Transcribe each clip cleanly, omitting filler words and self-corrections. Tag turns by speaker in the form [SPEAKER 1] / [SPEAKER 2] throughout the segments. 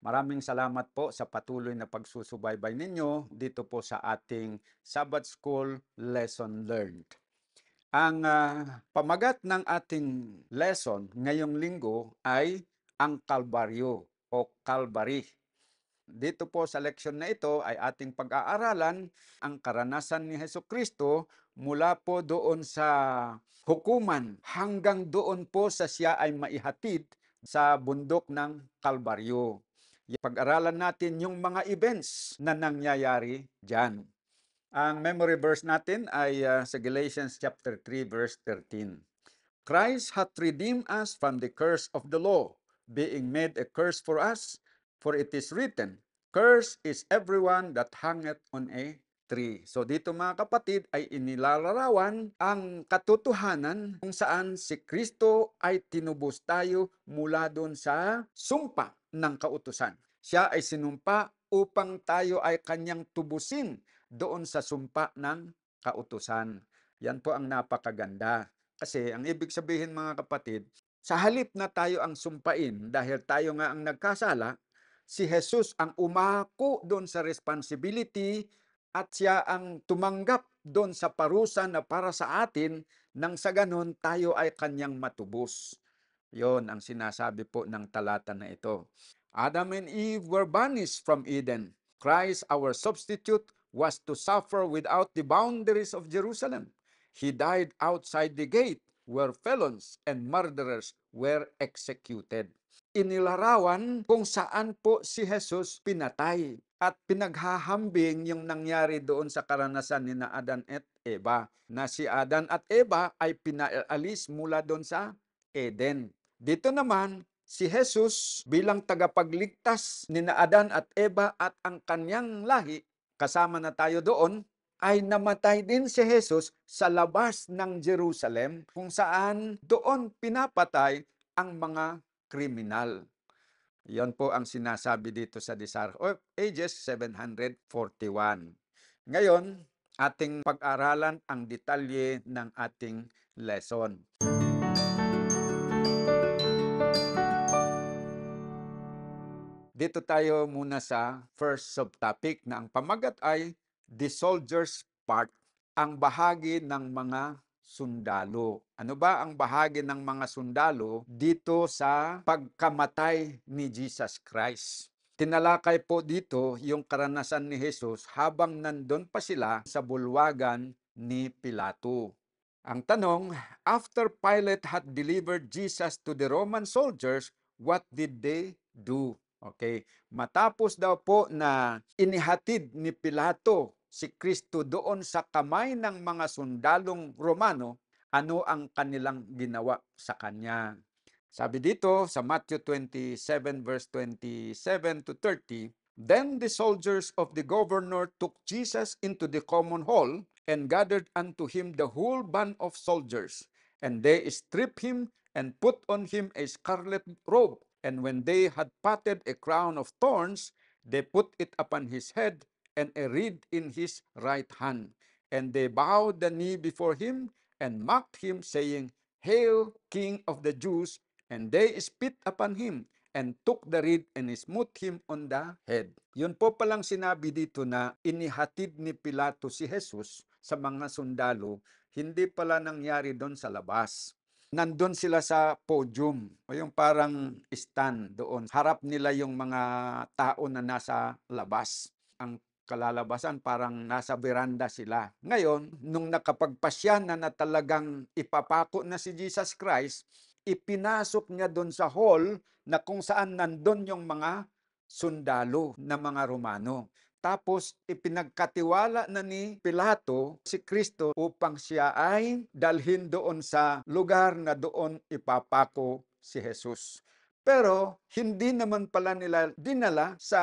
[SPEAKER 1] Maraming salamat po sa patuloy na pagsusubaybay ninyo dito po sa ating Sabbath School Lesson Learned. Ang pamagat ng ating lesson ngayong linggo ay ang Kalbaryo o Calvary. Dito po sa leksyon na ito ay ating pag-aaralan ang karanasan ni Hesukristo mula po doon sa hukuman hanggang doon po sa siya ay maihatid sa bundok ng Kalbaryo. Pag-aralan natin yung mga events na nangyayari diyan. Ang memory verse natin ay sa Galatians chapter 3 verse 13. Christ hath redeemed us from the curse of the law, being made a curse for us, for it is written, Cursed is everyone that hangeth on a tree. So dito mga kapatid ay inilalarawan ang katotohanan kung saan si Kristo ay tinubos tayo mula doon sa sumpa ng kautusan. Siya ay sinumpa upang tayo ay kanyang tubusin doon sa sumpa ng kautusan. Yan po ang napakaganda. Kasi ang ibig sabihin mga kapatid, sa halip na tayo ang sumpain dahil tayo nga ang nagkasala, si Jesus ang umako doon sa responsibility at siya ang tumanggap doon sa parusa na para sa atin nang sa ganon tayo ay kanyang matubos. Yon ang sinasabi po ng talata na ito. Adam and Eve were banished from Eden. Christ, our substitute, was to suffer without the boundaries of Jerusalem. He died outside the gate where felons and murderers were executed. Inilarawan kung saan po si Jesus pinatay at pinaghahambing yung nangyari doon sa karanasan ni na Adan at Eva, na si Adan at Eva ay pinaalis mula doon sa Eden. Dito naman, si Jesus bilang tagapagligtas ni na Adan at Eva at ang kanyang lahi, kasama na tayo doon, ay namatay din si Jesus sa labas ng Jerusalem kung saan doon pinapatay ang mga kriminal. Yan po ang sinasabi dito sa Desire of Ages 741. Ngayon, ating pag-aralan ang detalye ng ating lesson. Dito tayo muna sa first subtopic na ang pamagat ay the soldier's part, ang bahagi ng mga sundalo. Ano ba ang bahagi ng mga sundalo dito sa pagkamatay ni Jesus Christ? Tinalakay po dito yung karanasan ni Jesus habang nandun pa sila sa bulwagan ni Pilato. Ang tanong, after Pilate had delivered Jesus to the Roman soldiers, what did they do? Okay, matapos daw po na inihatid ni Pilato si Kristo doon sa kamay ng mga sundalong Romano, ano ang kanilang ginawa sa kanya? Sabi dito sa Matthew 27 verse 27 to 30, Then the soldiers of the governor took Jesus into the common hall and gathered unto him the whole band of soldiers, and they stripped him and put on him a scarlet robe. And when they had patted a crown of thorns, they put it upon his head and a reed in his right hand. And they bowed the knee before him and mocked him, saying, Hail, King of the Jews! And they spit upon him and took the reed and smote him on the head. Yun po palang sinabi dito na inihatid ni Pilato si Jesus sa mga sundalo, hindi pala nangyari doon sa labas. Nandun sila sa podium o yung parang stand doon. Harap nila yung mga tao na nasa labas. Ang kalalabasan parang nasa veranda sila. Ngayon, nung nakapagpasya na talagang ipapako na si Jesus Christ, ipinasok niya doon sa hall na kung saan nandun yung mga sundalo na mga Romano. Tapos ipinagkatiwala na ni Pilato si Kristo upang siya ay dalhin doon sa lugar na doon ipapako si Jesus. Pero hindi naman pala nila dinala sa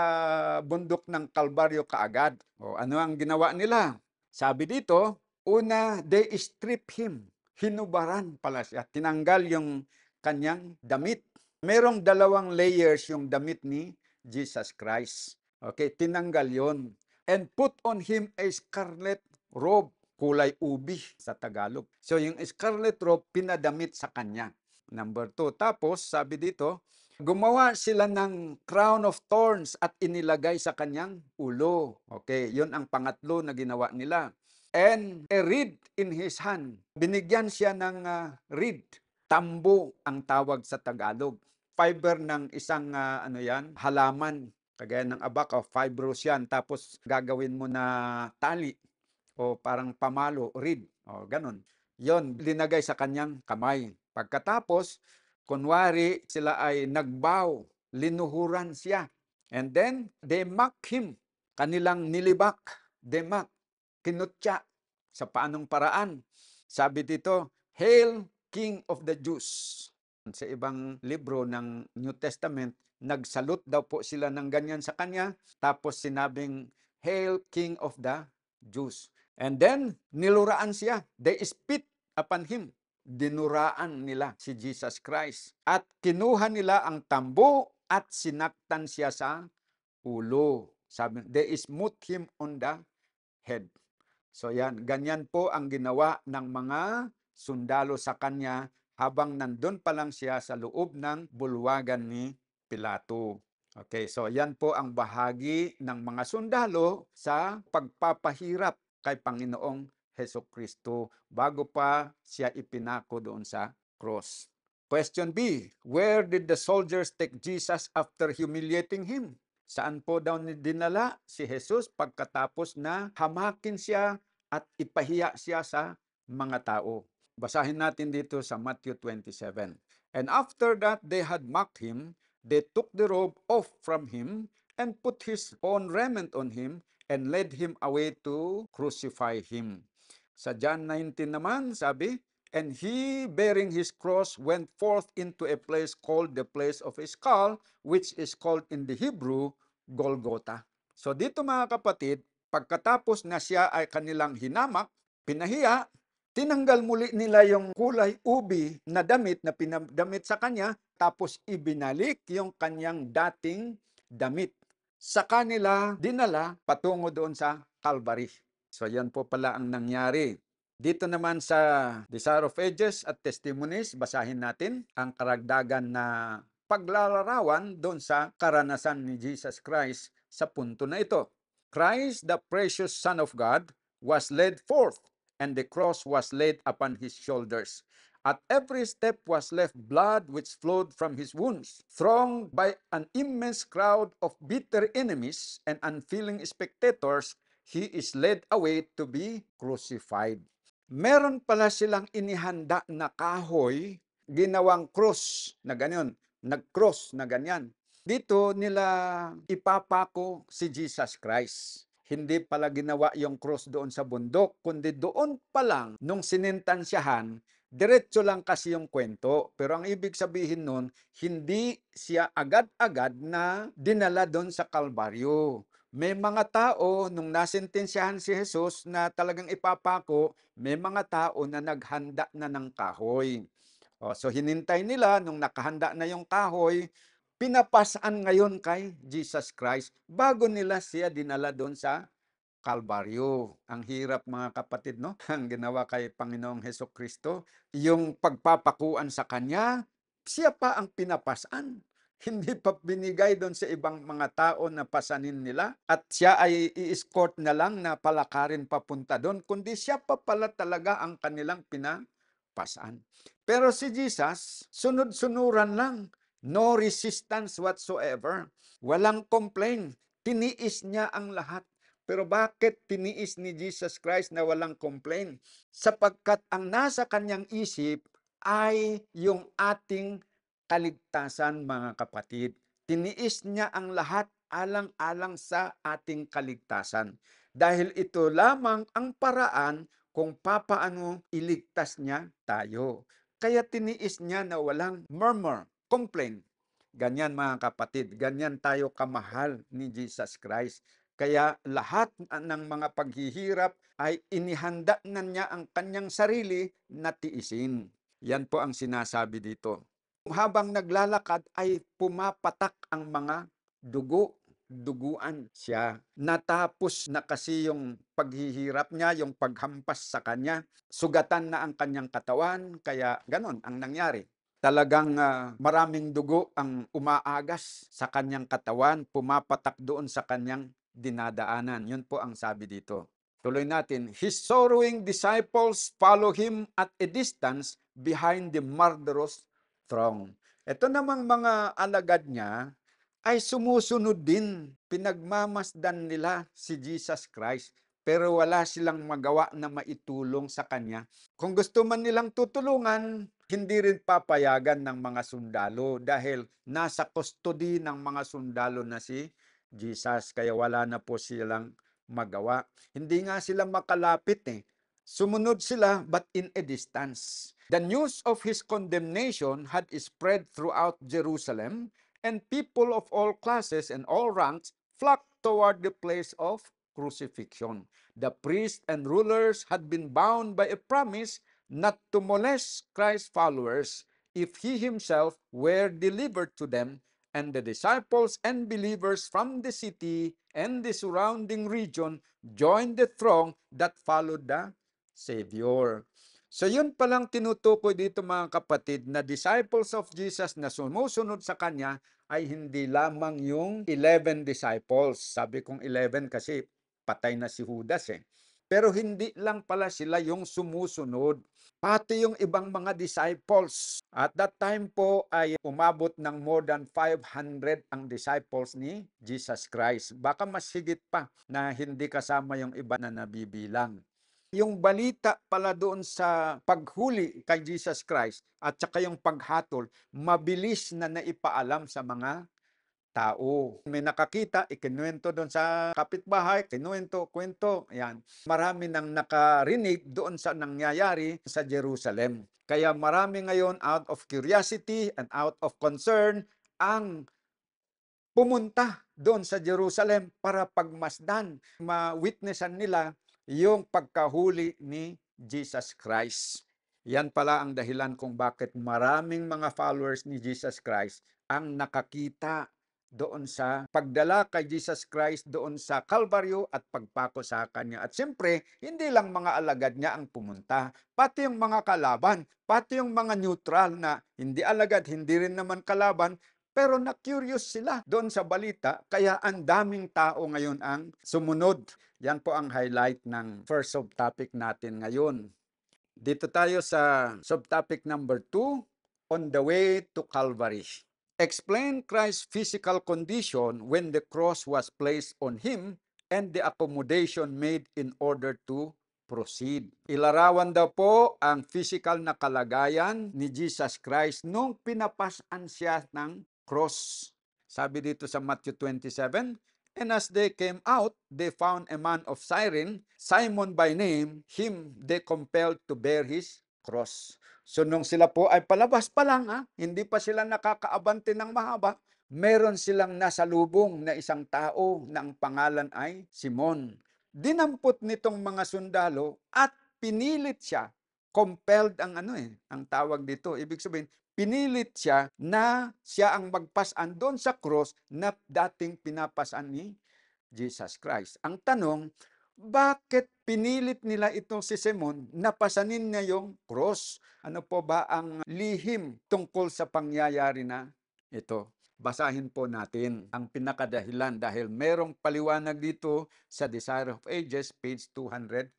[SPEAKER 1] bundok ng Kalbaryo kaagad. O ano ang ginawa nila? Sabi dito, una, they strip him. Hinubaran pala siya. Tinanggal yung kanyang damit. Merong dalawang layers yung damit ni Jesus Christ. Okay, tinanggal yon. And put on him a scarlet robe, kulay ubi sa Tagalog. So yung scarlet robe, pinadamit sa kanya. Number 2. Tapos, sabi dito, Gumawa sila ng crown of thorns at inilagay sa kanyang ulo. Okay, yun ang pangatlo na ginawa nila. And a reed in his hand. Binigyan siya ng reed. Tambo ang tawag sa Tagalog. Fiber ng isang halaman. Kagaya ng abak o fibrous yan. Tapos gagawin mo na tali o parang pamalo, reed. O ganun. Yon, linagay sa kanyang kamay. Pagkatapos, kunwari sila ay nagbow, linuhuran siya. And then, they mock him. Kanilang nilibak, they mock, kinutya. Sa paanong paraan? Sabi dito, Hail, King of the Jews. Sa ibang libro ng New Testament, nagsalute daw po sila ng ganyan sa kanya. Tapos sinabing, Hail, King of the Jews. And then, niluraan siya. They spit upon him. Dinuraan nila si Jesus Christ. At kinuha nila ang tambo at sinaktan siya sa ulo. Sabi, they smote him on the head. So yan, ganyan po ang ginawa ng mga sundalo sa kanya habang nandun pa lang siya sa loob ng bulwagan ni Pilato. Okay, so yan po ang bahagi ng mga sundalo sa pagpapahirap kay Panginoong Hesukristo bago pa siya ipinako doon sa cross. Question B, where did the soldiers take Jesus after humiliating him? Saan po daw dinala si Jesus pagkatapos na hamakin siya at ipahiya siya sa mga tao? Basahin natin dito sa Matthew 27. And after that they had mocked him, they took the robe off from him and put his own raiment on him and led him away to crucify him. Sa John 19 naman, sabi, and he, bearing his cross, went forth into a place called the place of a skull, which is called in the Hebrew, Golgotha. So dito mga kapatid, pagkatapos na siya ay kanilang hinamak, pinahiya, tinanggal muli nila yung kulay ubi na damit na pinadamit sa kanya, tapos ibinalik yung kanyang dating damit. Sa kanila dinala patungo doon sa Calvary. So yan po pala ang nangyari. Dito naman sa Desire of Ages at Testimonies, basahin natin ang karagdagan na paglalarawan doon sa karanasan ni Jesus Christ sa punto na ito. Christ, the precious Son of God, was led forth, and the cross was laid upon his shoulders. At every step was left blood which flowed from his wounds. Thronged by an immense crowd of bitter enemies and unfeeling spectators, he is led away to be crucified. Meron pala silang inihanda na kahoy, ginawang cross na ganyan, nag-cross na ganyan. Dito nila ipapako si Jesus Christ. Hindi pala ginawa yung cross doon sa bundok, kundi doon pa lang, nung sinintansyahan, diretso lang kasi yung kwento. Pero ang ibig sabihin nun, hindi siya agad-agad na dinala doon sa Kalbaryo. May mga tao, nung nasintensyahan si Jesus na talagang ipapako, may mga tao na naghanda na ng kahoy. So hinintay nila, nung nakahanda na yung kahoy, pinapasaan ngayon kay Jesus Christ bago nila siya dinala doon sa Kalbaryo. Ang hirap mga kapatid, no? Ang ginawa kay Panginoong Hesukristo, yung pagpapakuan sa Kanya, siya pa ang pinapasaan. Hindi pa binigay doon sa ibang mga tao na pasanin nila at siya ay i-escort na lang na palakarin papunta doon, kundi siya pa pala talaga ang kanilang pinapasaan. Pero si Jesus, sunod-sunuran lang. No resistance whatsoever. Walang complaint. Tiniis niya ang lahat. Pero bakit tiniis ni Jesus Christ na walang complaint? Sapagkat ang nasa kanyang isip ay yung ating kaligtasan, mga kapatid. Tiniis niya ang lahat alang-alang sa ating kaligtasan. Dahil ito lamang ang paraan kung papaano iligtas niya tayo. Kaya tiniis niya na walang murmur, complaint. Ganyan mga kapatid, ganyan tayo kamahal ni Jesus Christ. Kaya lahat ng mga paghihirap ay inihanda na niya ang kanyang sarili na tiisin. Yan po ang sinasabi dito. Habang naglalakad ay pumapatak ang mga duguan siya. Natapos na kasi yung paghihirap niya, yung paghampas sa kanya. Sugatan na ang kanyang katawan, kaya ganon ang nangyari. Talagang maraming dugo ang umaagas sa kanyang katawan, pumapatak doon sa kanyang dinadaanan. Yun po ang sabi dito. Tuloy natin, his sorrowing disciples follow him at a distance behind the murderous throng. Ito namang mga alagad niya ay sumusunod din. Pinagmamasdan nila si Jesus Christ, pero wala silang magawa na maitulong sa kanya. Kung gusto man nilang tutulungan, hindi rin papayagan ng mga sundalo dahil nasa custody ng mga sundalo na si Jesus, kaya wala na po silang magawa. Hindi nga sila makalapit eh. Sumunod sila but in a distance. The news of his condemnation had spread throughout Jerusalem, and people of all classes and all ranks flocked toward the place of crucifixion. The priests and rulers had been bound by a promise not to molest Christ's followers if he himself were delivered to them, and the disciples and believers from the city and the surrounding region joined the throng that followed the Savior. So yun palang tinutukoy dito mga kapatid na disciples of Jesus na sumusunod sa Kanya ay hindi lamang yung 11 disciples. Sabi kong 11 kasi patay na si Judas eh. Pero hindi lang pala sila yung sumusunod, pati yung ibang mga disciples. At that time po ay umabot ng more than 500 ang disciples ni Jesus Christ. Baka mas higit pa na hindi kasama yung iba na nabibilang. Yung balita pala doon sa paghuli kay Jesus Christ at saka yung paghatol, mabilis na naipaalam sa mga tao. May nakakita, ikinuwento doon sa kapitbahay, kinuwento, kwento, yan. Marami nang nakarinig doon sa nangyayari sa Jerusalem. Kaya marami ngayon out of curiosity and out of concern ang pumunta doon sa Jerusalem para pagmasdan, ma-witnessan nila yung pagkahuli ni Jesus Christ. Yan pala ang dahilan kung bakit maraming mga followers ni Jesus Christ ang nakakita doon sa pagdala kay Jesus Christ doon sa Kalbaryo at pagpako sa kanya. At siyempre, hindi lang mga alagad niya ang pumunta, pati yung mga kalaban, pati yung mga neutral na hindi alagad, hindi rin naman kalaban, pero na-curious sila doon sa balita, kaya ang daming tao ngayon ang sumunod. Yan po ang highlight ng first subtopic natin ngayon. Dito tayo sa subtopic number 2, on the way to Calvary. Explain Christ's physical condition when the cross was placed on him and the accommodation made in order to proceed. Ilarawan daw po ang physical na kalagayan ni Jesus Christ nung pinapasan siya ng cross. Sabi dito sa Matthew 27, and as they came out, they found a man of Cyrene, Simon by name, him they compelled to bear his cross. So nung sila po ay palabas pa lang, hindi pa sila nakakaabante ng mahaba, meron silang nasalubong na isang tao na ang pangalan ay Simon. Dinampot nitong mga sundalo at pinilit siya. Compelled ang ang tawag dito. Ibig sabihin, pinilit siya na siya ang magpasan doon sa cross na dating pinapasan ni Jesus Christ. Ang tanong, bakit pinilit nila itong si Simon na pasanin niya yung cross? Ano po ba ang lihim tungkol sa pangyayari na ito? Basahin po natin ang pinakadahilan dahil merong paliwanag dito sa Desire of Ages, page 242.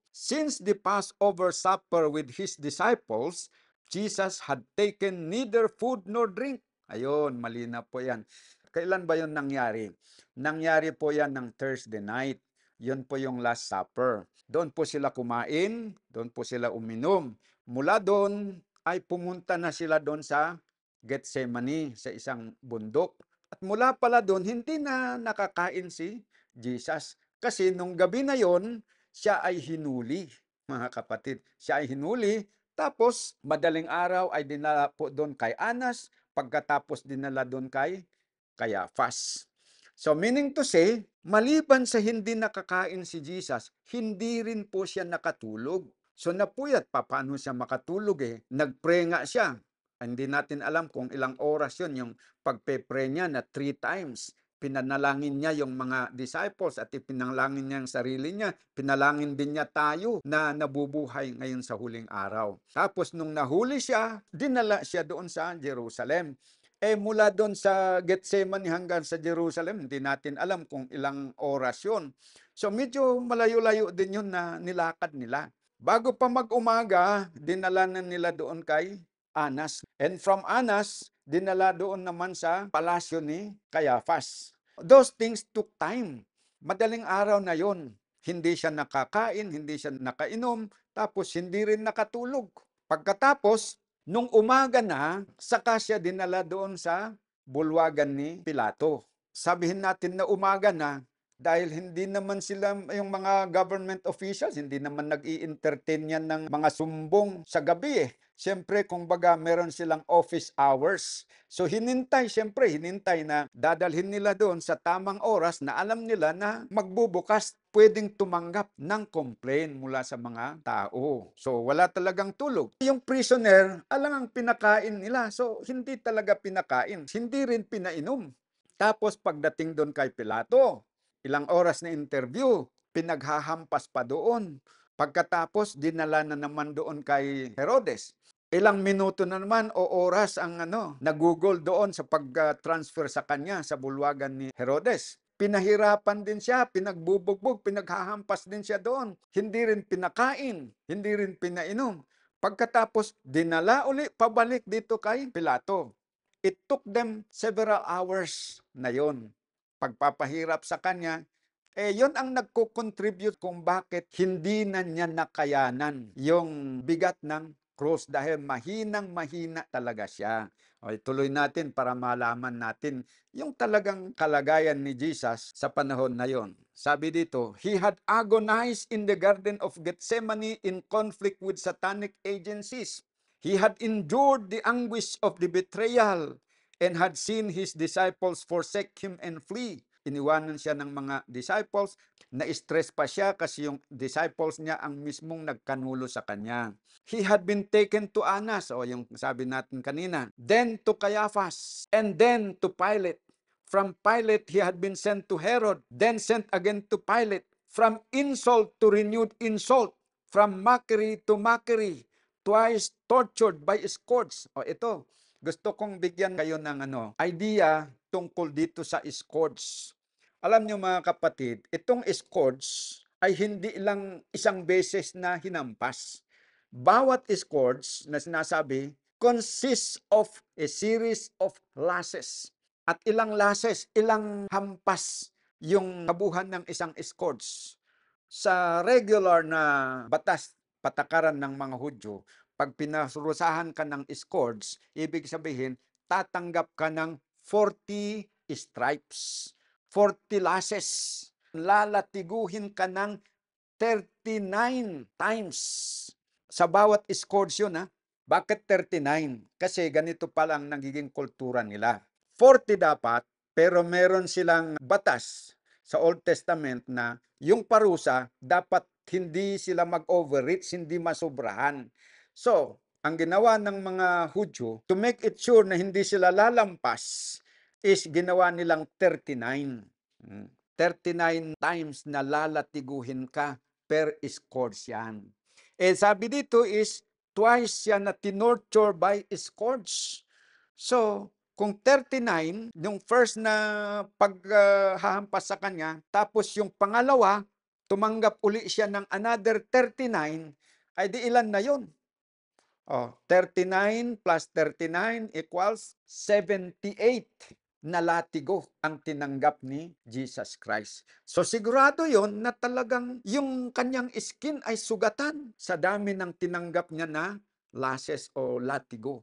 [SPEAKER 1] Since the Passover supper with his disciples, Jesus had taken neither food nor drink. Ayun, malinaw po yan. Kailan ba yon nangyari? Nangyari po yan ng Thursday night. Yun po yung Last Supper. Doon po sila kumain, doon po sila uminom. Mula doon ay pumunta na sila doon sa Gethsemane, sa isang bundok. At mula pala doon, hindi na nakakain si Jesus. Kasi nung gabi na yon, siya ay hinuli, mga kapatid. Siya ay hinuli, tapos madaling araw ay dinala po doon kay Anas, pagkatapos dinala doon kay Caiaphas. So meaning to say, maliban sa hindi nakakain si Jesus, hindi rin po siya nakatulog. So napuyat, paano siya makatulog eh? Nagpray nga siya. Hindi natin alam kung ilang oras yun yung pagpe-pray niya na 3 times. Pinanalangin niya yung mga disciples at ipinalangin niya ang sarili niya. Pinalangin din niya tayo na nabubuhay ngayon sa huling araw. Tapos nung nahuli siya, dinala siya doon sa Jerusalem. Mula doon sa Gethsemane hanggang sa Jerusalem, hindi natin alam kung ilang oras yun. So medyo malayo-layo din yun na nilakad nila. Bago pa mag-umaga, dinala na nila doon kay Anas. And from Anas, dinala doon naman sa palasyo ni Caiaphas. Those things took time. Madaling araw na yon. Hindi siya nakakain, hindi siya nakainom, tapos hindi rin nakatulog. Pagkatapos, nung umaga na, saka siya dinala doon sa bulwagan ni Pilato. Sabihin natin na umaga na, dahil hindi naman sila, yung mga government officials, hindi naman nag-i-entertain yan ng mga sumbong sa gabi eh. Siyempre, kung baga, meron silang office hours. So, hinintay na dadalhin nila doon sa tamang oras na alam nila na magbubukas, pwedeng tumanggap ng complaint mula sa mga tao. So, wala talagang tulog. Yung prisoner, alam ang pinakain nila. So, hindi talaga pinakain. Hindi rin pinainom. Tapos, pagdating doon kay Pilato, ilang oras na interview, pinaghahampas pa doon. Pagkatapos, dinala na naman doon kay Herodes. Ilang minuto na naman o oras ang nagugol doon sa pag-transfer sa kanya sa bulwagan ni Herodes. Pinahirapan din siya, pinagbubugbog, pinaghahampas din siya doon. Hindi rin pinakain, hindi rin pinainom. Pagkatapos, dinala uli pabalik dito kay Pilato. It took them several hours na yon. Pagpapahirap sa kanya, yon ang nagko-contribute kung bakit hindi na niya nakayanan yung bigat ng cross dahil mahinang-mahina talaga siya. O, tuloy natin para malaman natin yung talagang kalagayan ni Jesus sa panahon na yon. Sabi dito, He had agonized in the Garden of Gethsemane in conflict with satanic agencies. He had endured the anguish of the betrayal and had seen his disciples forsake him and flee. Iniwanan siya ng mga disciples, na-stress pa siya kasi yung disciples niya ang mismong nagkanulo sa kanya. He had been taken to Annas, o yung sabi natin kanina, then to Caiaphas, and then to Pilate. From Pilate, he had been sent to Herod, then sent again to Pilate. From insult to renewed insult, from mockery to mockery, twice tortured by scourge. O ito, gusto kong bigyan kayo ng idea tungkol dito sa scourge. Alam niyo mga kapatid, itong scourge ay hindi lang isang beses na hinampas. Bawat scourge na sinasabi consists of a series of lashes. At ilang lashes, ilang hampas yung kabuhan ng isang scourge. Sa regular na batas, patakaran ng mga Hudyo, pag pinasurusahan ka ng scourge, ibig sabihin, tatanggap ka ng 40 stripes, 40 lashes. Lalatiguhin ka ng 39 times. Sa bawat scourge yun, ha? Bakit 39? Kasi ganito palang nagiging kultura nila. 40 dapat, pero meron silang batas sa Old Testament na yung parusa dapat hindi sila mag-overreach, hindi masobrahan. So, ang ginawa ng mga Hudyo, to make it sure na hindi sila lalampas, is ginawa nilang 39. 39 times na lalatiguhin ka per scourge yan. Sabi dito is, twice siya na tinorture by scourge. So, kung 39, yung first na paghahampas sa kanya, tapos yung pangalawa, tumanggap uli siya ng another 39, ay di ilan na yun? 39 plus 39 equals 78 na latigo ang tinanggap ni Jesus Christ. So sigurado yon na talagang yung kanyang skin ay sugatan sa dami ng tinanggap niya na lashes o latigo.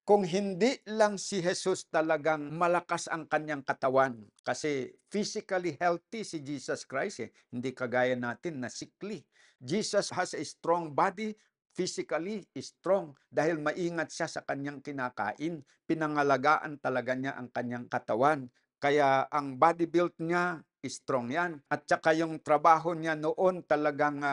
[SPEAKER 1] Kung hindi lang si Jesus talagang malakas ang kanyang katawan, kasi physically healthy si Jesus Christ, hindi kagaya natin na sickly. Jesus has a strong body, physically strong, dahil maingat siya sa kanyang kinakain. Pinangalagaan talaga niya ang kanyang katawan. Kaya ang body build niya, strong yan. At saka yung trabaho niya noon talagang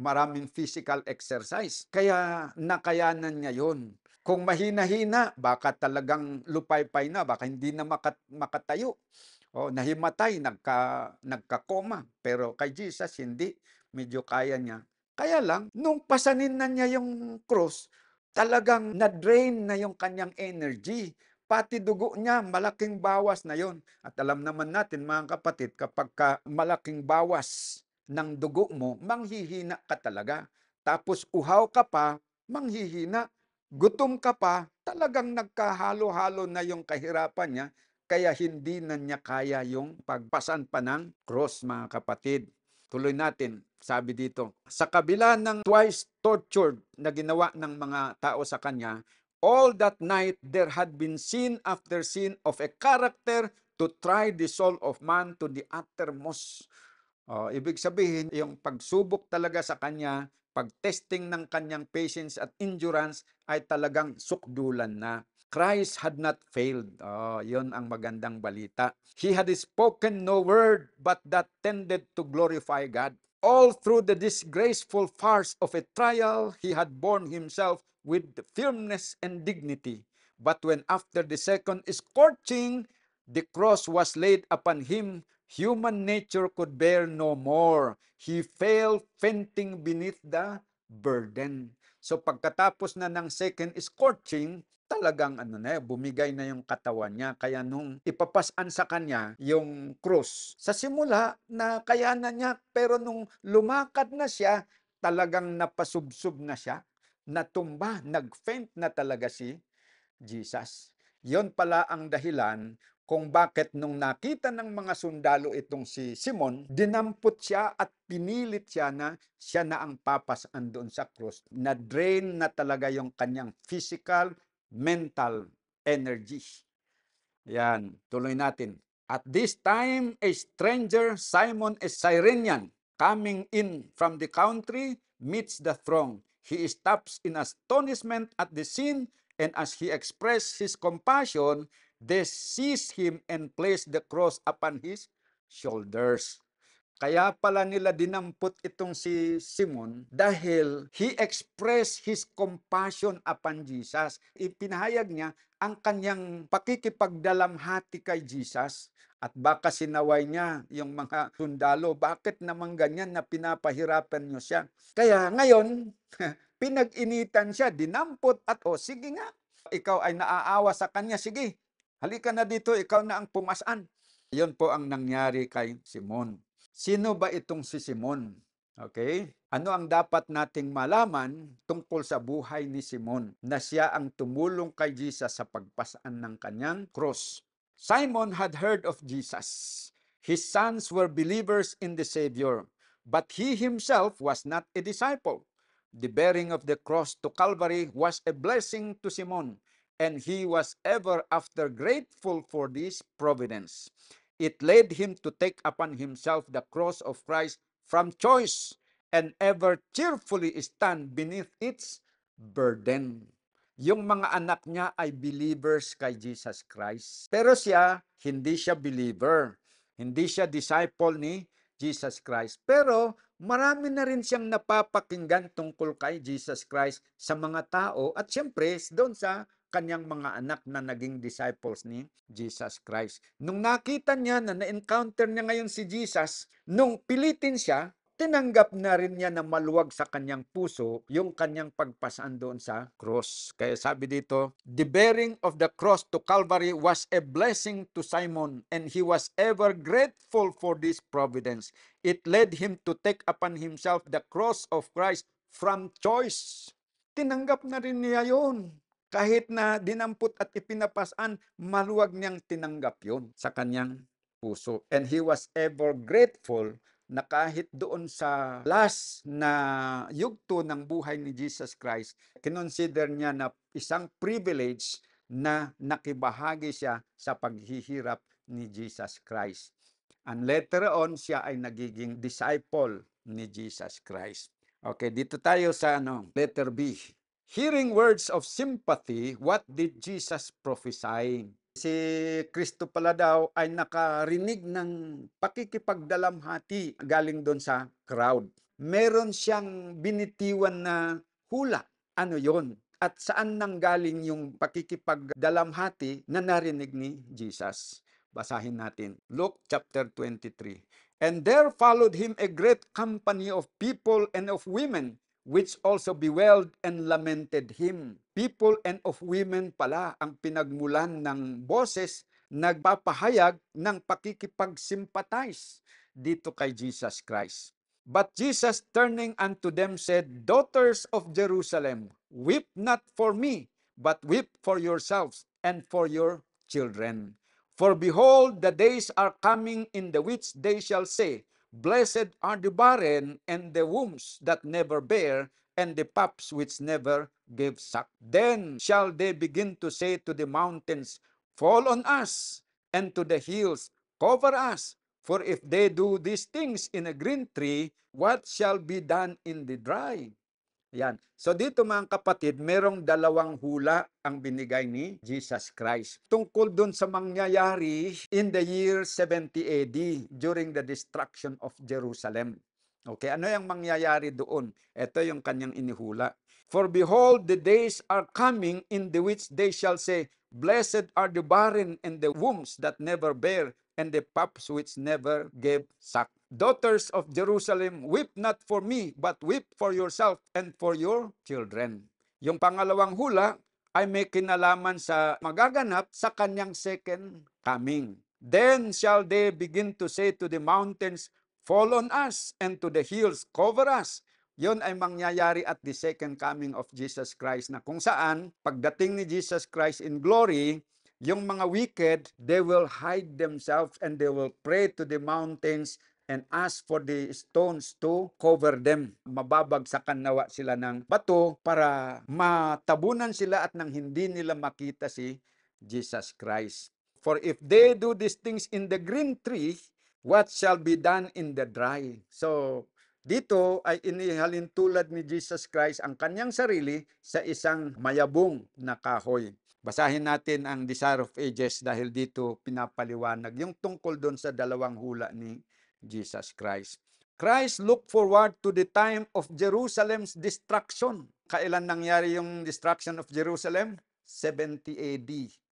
[SPEAKER 1] maraming physical exercise. Kaya nakayanan niya yun. Kung mahina-hina, baka talagang lupay-pay na, baka hindi na makatayo. O nahimatay, nagka-coma, pero kay Jesus hindi, medyo kaya niya. Kaya lang nung pasanin na niya yung krus, talagang na-drain na yung kanyang energy, pati dugo niya malaking bawas na yon. At alam naman natin mga kapatid, kapagka malaking bawas ng dugo mo, manghihina ka talaga. Tapos uhaw ka pa, manghihina. Gutom ka pa, talagang nagkahalo-halo na yung kahirapan niya, kaya hindi na niya kaya yung pagpasan pa ng cross, mga kapatid. Tuloy natin, sabi dito, sa kabila ng twice tortured na ginawa ng mga tao sa kanya, all that night there had been sin after sin of a character to try the soul of man to the uttermost. Ibig sabihin, yung pagsubok talaga sa kanya, pag-testing ng kanyang patience at endurance ay talagang sukdulan na. Christ had not failed. Yun ang magandang balita. He had spoken no word but that tended to glorify God. All through the disgraceful farce of a trial, he had borne himself with firmness and dignity. But when after the second scorching, the cross was laid upon him, human nature could bear no more. He fell fainting beneath the burden. So pagkatapos na ng second scorching, talagang bumigay na yung katawan niya. Kaya nung ipapasan sa kanya yung krus, sa simula na kayanan niya, pero nung lumakad na siya, talagang napasubsob na siya, natumba, nag-faint na talaga si Jesus. Yon pala ang dahilan kung bakit nung nakita ng mga sundalo itong si Simon, dinampot siya at pinilit siya na siya na ang papasaan doon sa krus. Na-drain na talaga yung kanyang physical, mental energy. Yan, tuloy natin. At this time, a stranger, Simon a Cyrenian, coming in from the country, meets the throng. He stops in astonishment at the scene, and as he expressed his compassion, they seized him and placed the cross upon his shoulders. Kaya pala nila dinampot itong si Simon dahil he expressed his compassion upon Jesus. Ipinahayag niya ang kanyang pakikipagdalamhati kay Jesus at baka sinaway niya yung mga sundalo. Bakit naman ganyan na pinapahirapan niyo siya? Kaya ngayon, pinag-initan siya, dinampot at sige nga, ikaw ay naaawa sa kanya, sige, halika na dito, ikaw na ang pumasaan. Yun po ang nangyari kay Simon. Sino ba itong si Simon? Okay? Ano ang dapat nating malaman tungkol sa buhay ni Simon na siya ang tumulong kay Jesus sa pagpasaan ng kanyang cross? Simon had heard of Jesus. His sons were believers in the Savior, but he himself was not a disciple. The bearing of the cross to Calvary was a blessing to Simon, and he was ever after grateful for this providence. It led him to take upon himself the cross of Christ from choice and ever cheerfully stand beneath its burden. Yung mga anak niya ay believers kay Jesus Christ. Pero siya, hindi siya believer. Hindi siya disciple ni Jesus Christ. Pero marami na rin siyang napapakinggan tungkol kay Jesus Christ sa mga tao at siyempre doon sa kanyang mga anak na naging disciples ni Jesus Christ. Nung nakita niya na na-encounter niya ngayon si Jesus, nung pilitin siya, tinanggap na rin niya na maluwag sa kanyang puso yung kanyang pagpasaan doon sa cross. Kaya sabi dito, the bearing of the cross to Calvary was a blessing to Simon, and he was ever grateful for this providence. It led him to take upon himself the cross of Christ from choice. Tinanggap na rin niya yun. Kahit na dinampot at ipinapasan, maluwag niyang tinanggap yun sa kanyang puso. And he was ever grateful na kahit doon sa last na yugto ng buhay ni Jesus Christ, kinonsider niya na isang privilege na nakibahagi siya sa paghihirap ni Jesus Christ. And later on, siya ay nagiging disciple ni Jesus Christ. Okay, dito tayo sa letter B. Hearing words of sympathy, what did Jesus prophesy? Si Kristo pala daw ay nakarinig ng pakikipagdalamhati galing doon sa crowd. Meron siyang binitiwan na hula. Ano yon? At saan nanggaling yung pakikipagdalamhati na narinig ni Jesus? Basahin natin. Luke chapter 23. And there followed him a great company of people and of women, which also bewailed and lamented him. People and of women pala ang pinagmulan ng boses nagpapahayag ng pakikipag-sympathize dito kay Jesus Christ. But Jesus turning unto them said, Daughters of Jerusalem, weep not for me, but weep for yourselves and for your children. For behold, the days are coming in the which they shall say, Blessed are the barren and the wombs that never bear, and the paps which never gave suck. Then shall they begin to say to the mountains, Fall on us, and to the hills, Cover us. For if they do these things in a green tree, what shall be done in the dry? Yan. So dito mga kapatid, merong dalawang hula ang binigay ni Jesus Christ. Tungkol dun sa mangyayari in the year 70 AD during the destruction of Jerusalem. Okay, ano yung mangyayari doon? Ito yung kanyang inihula. For behold, the days are coming in the which they shall say, Blessed are the barren and the wombs that never bear, and the paps which never gave suck. Daughters of Jerusalem, weep not for me, but weep for yourself and for your children. Yung pangalawang hula ay may kinalaman sa magaganap sa kanyang second coming. Then shall they begin to say to the mountains, Fall on us, and to the hills, cover us. Yon ay mangyayari at the second coming of Jesus Christ, na kung saan pagdating ni Jesus Christ in glory, yung mga wicked, they will hide themselves and they will pray to the mountains and ask for the stones to cover them. Mababagsakan nawa sila ng bato para matabunan sila at nang hindi nila makita si Jesus Christ. For if they do these things in the green tree, what shall be done in the dry? So, dito ay inihalin tulad ni Jesus Christ ang kanyang sarili sa isang mayabong na kahoy. Basahin natin ang Desire of Ages dahil dito pinapaliwanag yung tungkol doon sa dalawang hula ni Jesus Christ. Christ looked forward to the time of Jerusalem's destruction. Kailan nangyari yung destruction of Jerusalem? 70 AD.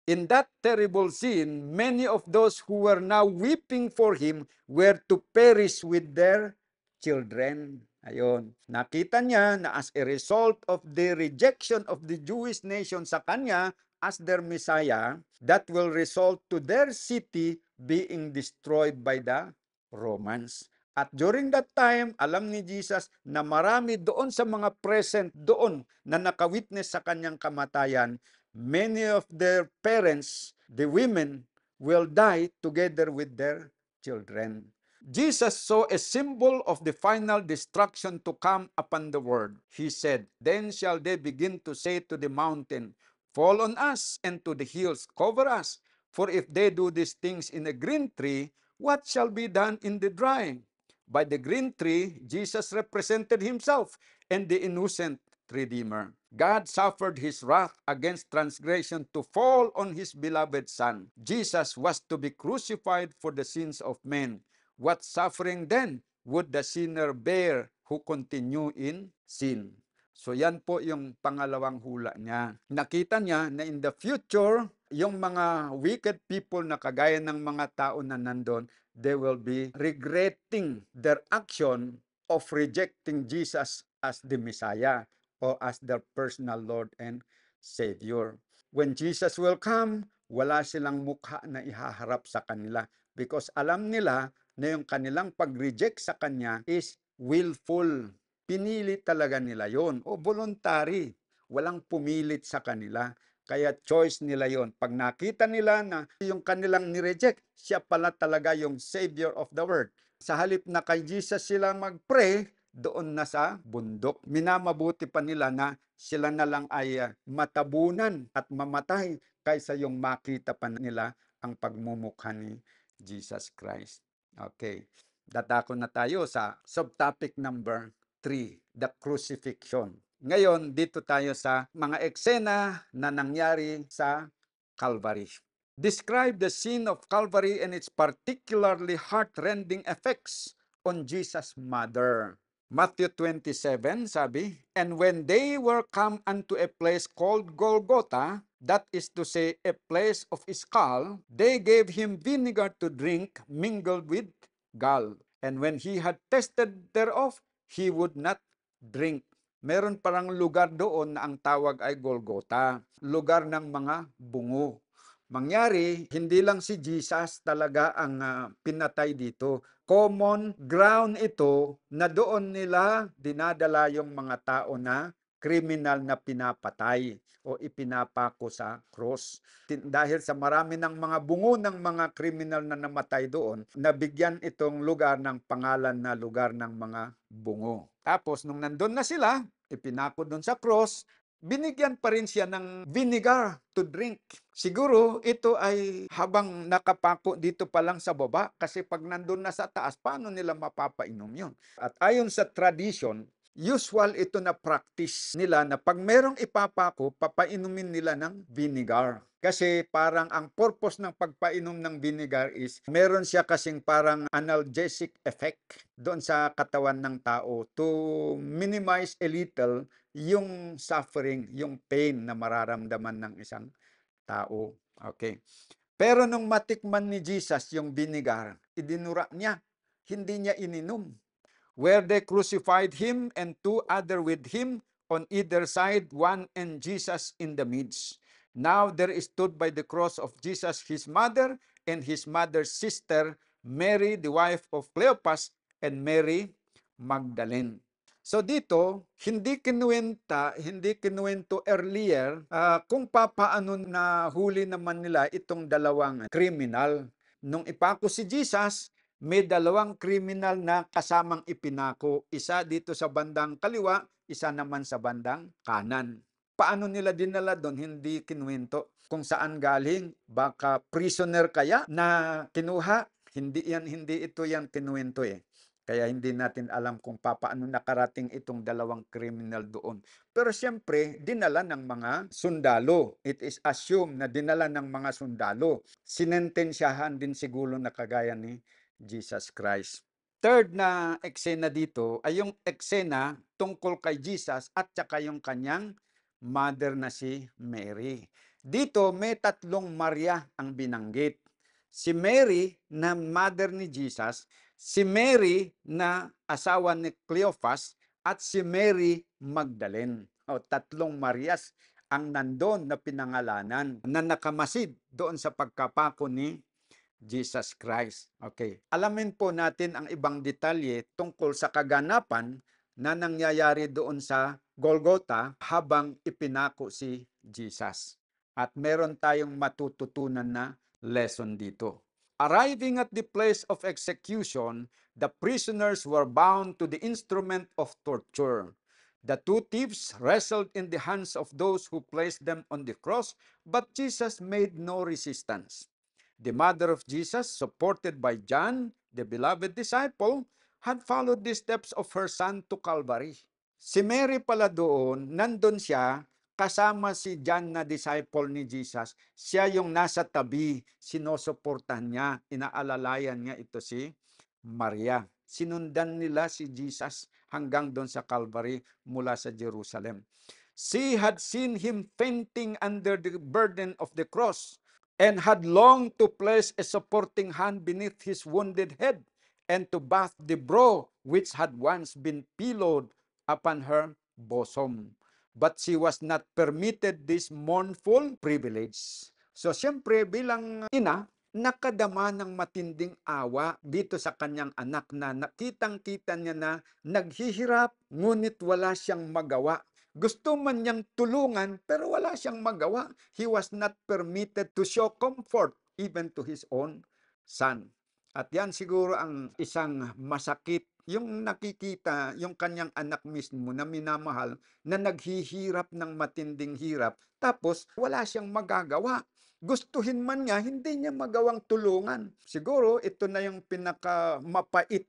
[SPEAKER 1] In that terrible scene, many of those who were now weeping for him were to perish with their children. Ayun. Nakita niya na as a result of the rejection of the Jewish nation sa kanya as their Messiah, that will result to their city being destroyed by the Romans. At during that time, alam ni Jesus na marami doon sa mga present doon na nakawitness sa kanyang kamatayan, many of their parents, the women, will die together with their children. Jesus saw a symbol of the final destruction to come upon the world. He said, Then shall they begin to say to the mountain, Fall on us, and to the hills, cover us. For if they do these things in a green tree, what shall be done in the dry? By the green tree, Jesus represented himself and the innocent Redeemer. God suffered his wrath against transgression to fall on his beloved Son. Jesus was to be crucified for the sins of men. What suffering then would the sinner bear who continue in sin? So yan po yung pangalawang hula niya. Nakita niya na in the future, yung mga wicked people na kagaya ng mga tao na nandun, they will be regretting their action of rejecting Jesus as the Messiah or as their personal Lord and Savior. When Jesus will come, wala silang mukha na ihaharap sa kanila because alam nila na yung kanilang pag-reject sa Kanya is willful. Pinili talaga nila yon o voluntary. Walang pumilit sa kanila. Kaya choice nila yon. Pag nakita nila na yung kanilang nireject, siya pala talaga yung Savior of the world. Sa halip na kay Jesus sila mag-pray, doon na sa bundok. Minamabuti pa nila na sila na lang ay matabunan at mamatay kaysa yung makita pa nila ang pagmumukha ni Jesus Christ. Okay. Dadako na tayo sa subtopic number 3, the crucifixion. Ngayon, dito tayo sa mga eksena na nangyari sa Calvary. Describe the scene of Calvary and its particularly heart-rending effects on Jesus' mother. Matthew 27, sabi, And when they were come unto a place called Golgotha, that is to say, a place of skull, they gave him vinegar to drink mingled with gall. And when he had tasted thereof, he would not drink. Meron parang lugar doon na ang tawag ay Golgota, lugar ng mga bungo. Mangyari, hindi lang si Jesus talaga ang pinatay dito. Common ground ito na doon nila dinadala yung mga tao na kriminal na pinapatay o ipinapako sa cross. Dahil sa marami ng mga bungo ng mga kriminal na namatay doon, nabigyan itong lugar ng pangalan na lugar ng mga bungo. Tapos nung nandun na sila, ipinako doon sa cross, binigyan pa rin siya ng vinegar to drink. Siguro ito ay habang nakapako dito pa lang sa baba kasi pag nandun na sa taas, paano nila mapapainom yun? At ayon sa tradition, usual ito na practice nila na pag merong ipapako, papainumin nila ng vinegar. Kasi parang ang purpose ng pagpainom ng vinegar is meron siya kasing parang analgesic effect doon sa katawan ng tao to minimize a little yung suffering, yung pain na mararamdaman ng isang tao. Okay. Pero nung matikman ni Jesus yung vinegar, idinura niya, hindi niya ininom. Where they crucified him and two other with him on either side, one and Jesus in the midst. Now there stood by the cross of Jesus his mother and his mother's sister, Mary, the wife of Cleopas, and Mary Magdalene. So dito, hindi kinuwento earlier kung papaano na huli naman nila itong dalawang kriminal. Nung ipako si Jesus, may dalawang kriminal na kasamang ipinako. Isa dito sa bandang kaliwa, isa naman sa bandang kanan. Paano nila dinala doon? Hindi kinuwento. Kung saan galing, baka prisoner kaya na kinuha? Hindi ito yan kinuwento eh. Kaya hindi natin alam kung paano nakarating itong dalawang criminal doon. Pero siyempre, dinala ng mga sundalo. It is assumed na dinala ng mga sundalo. Sinentensyahan din siguro na kagaya ni Jesus Christ. Third na eksena dito ay yung eksena tungkol kay Jesus at saka yung kanyang mother na si Mary. Dito may tatlong Maria ang binanggit. Si Mary na mother ni Jesus, si Mary na asawa ni Cleophas, at si Mary Magdalene. O, tatlong Marias ang nandun na pinangalanan na nakamasid doon sa pagkapako ni Jesus Christ. Okay. Alamin po natin ang ibang detalye tungkol sa kaganapan na nangyayari doon sa Golgotha habang ipinako si Jesus. At meron tayong matututunan na lesson dito. Arriving at the place of execution, the prisoners were bound to the instrument of torture. The two thieves wrestled in the hands of those who placed them on the cross, but Jesus made no resistance. The mother of Jesus, supported by John, the beloved disciple, had followed the steps of her son to Calvary. Si Mary pala doon, nandun siya, kasama si John na disciple ni Jesus. Siya yung nasa tabi, sinusuportahan niya, inaalalayan niya ito si Maria. Sinundan nila si Jesus hanggang doon sa Calvary mula sa Jerusalem. She had seen him fainting under the burden of the cross and had longed to place a supporting hand beneath his wounded head and to bath the brow which had once been pillowed upon her bosom. But she was not permitted this mournful privilege. So siyempre bilang ina, nakadama ng matinding awa dito sa kanyang anak na nakitang-kita niya na naghihirap ngunit wala siyang magawa. Gusto man niyang tulungan pero wala siyang magawa. He was not permitted to show comfort even to his own son. At yan siguro ang isang masakit, yung nakikita yung kanyang anak mismo na minamahal na naghihirap ng matinding hirap tapos wala siyang magagawa. Gustuhin man niya, hindi niya magawang tulungan. Siguro ito na yung pinakamapait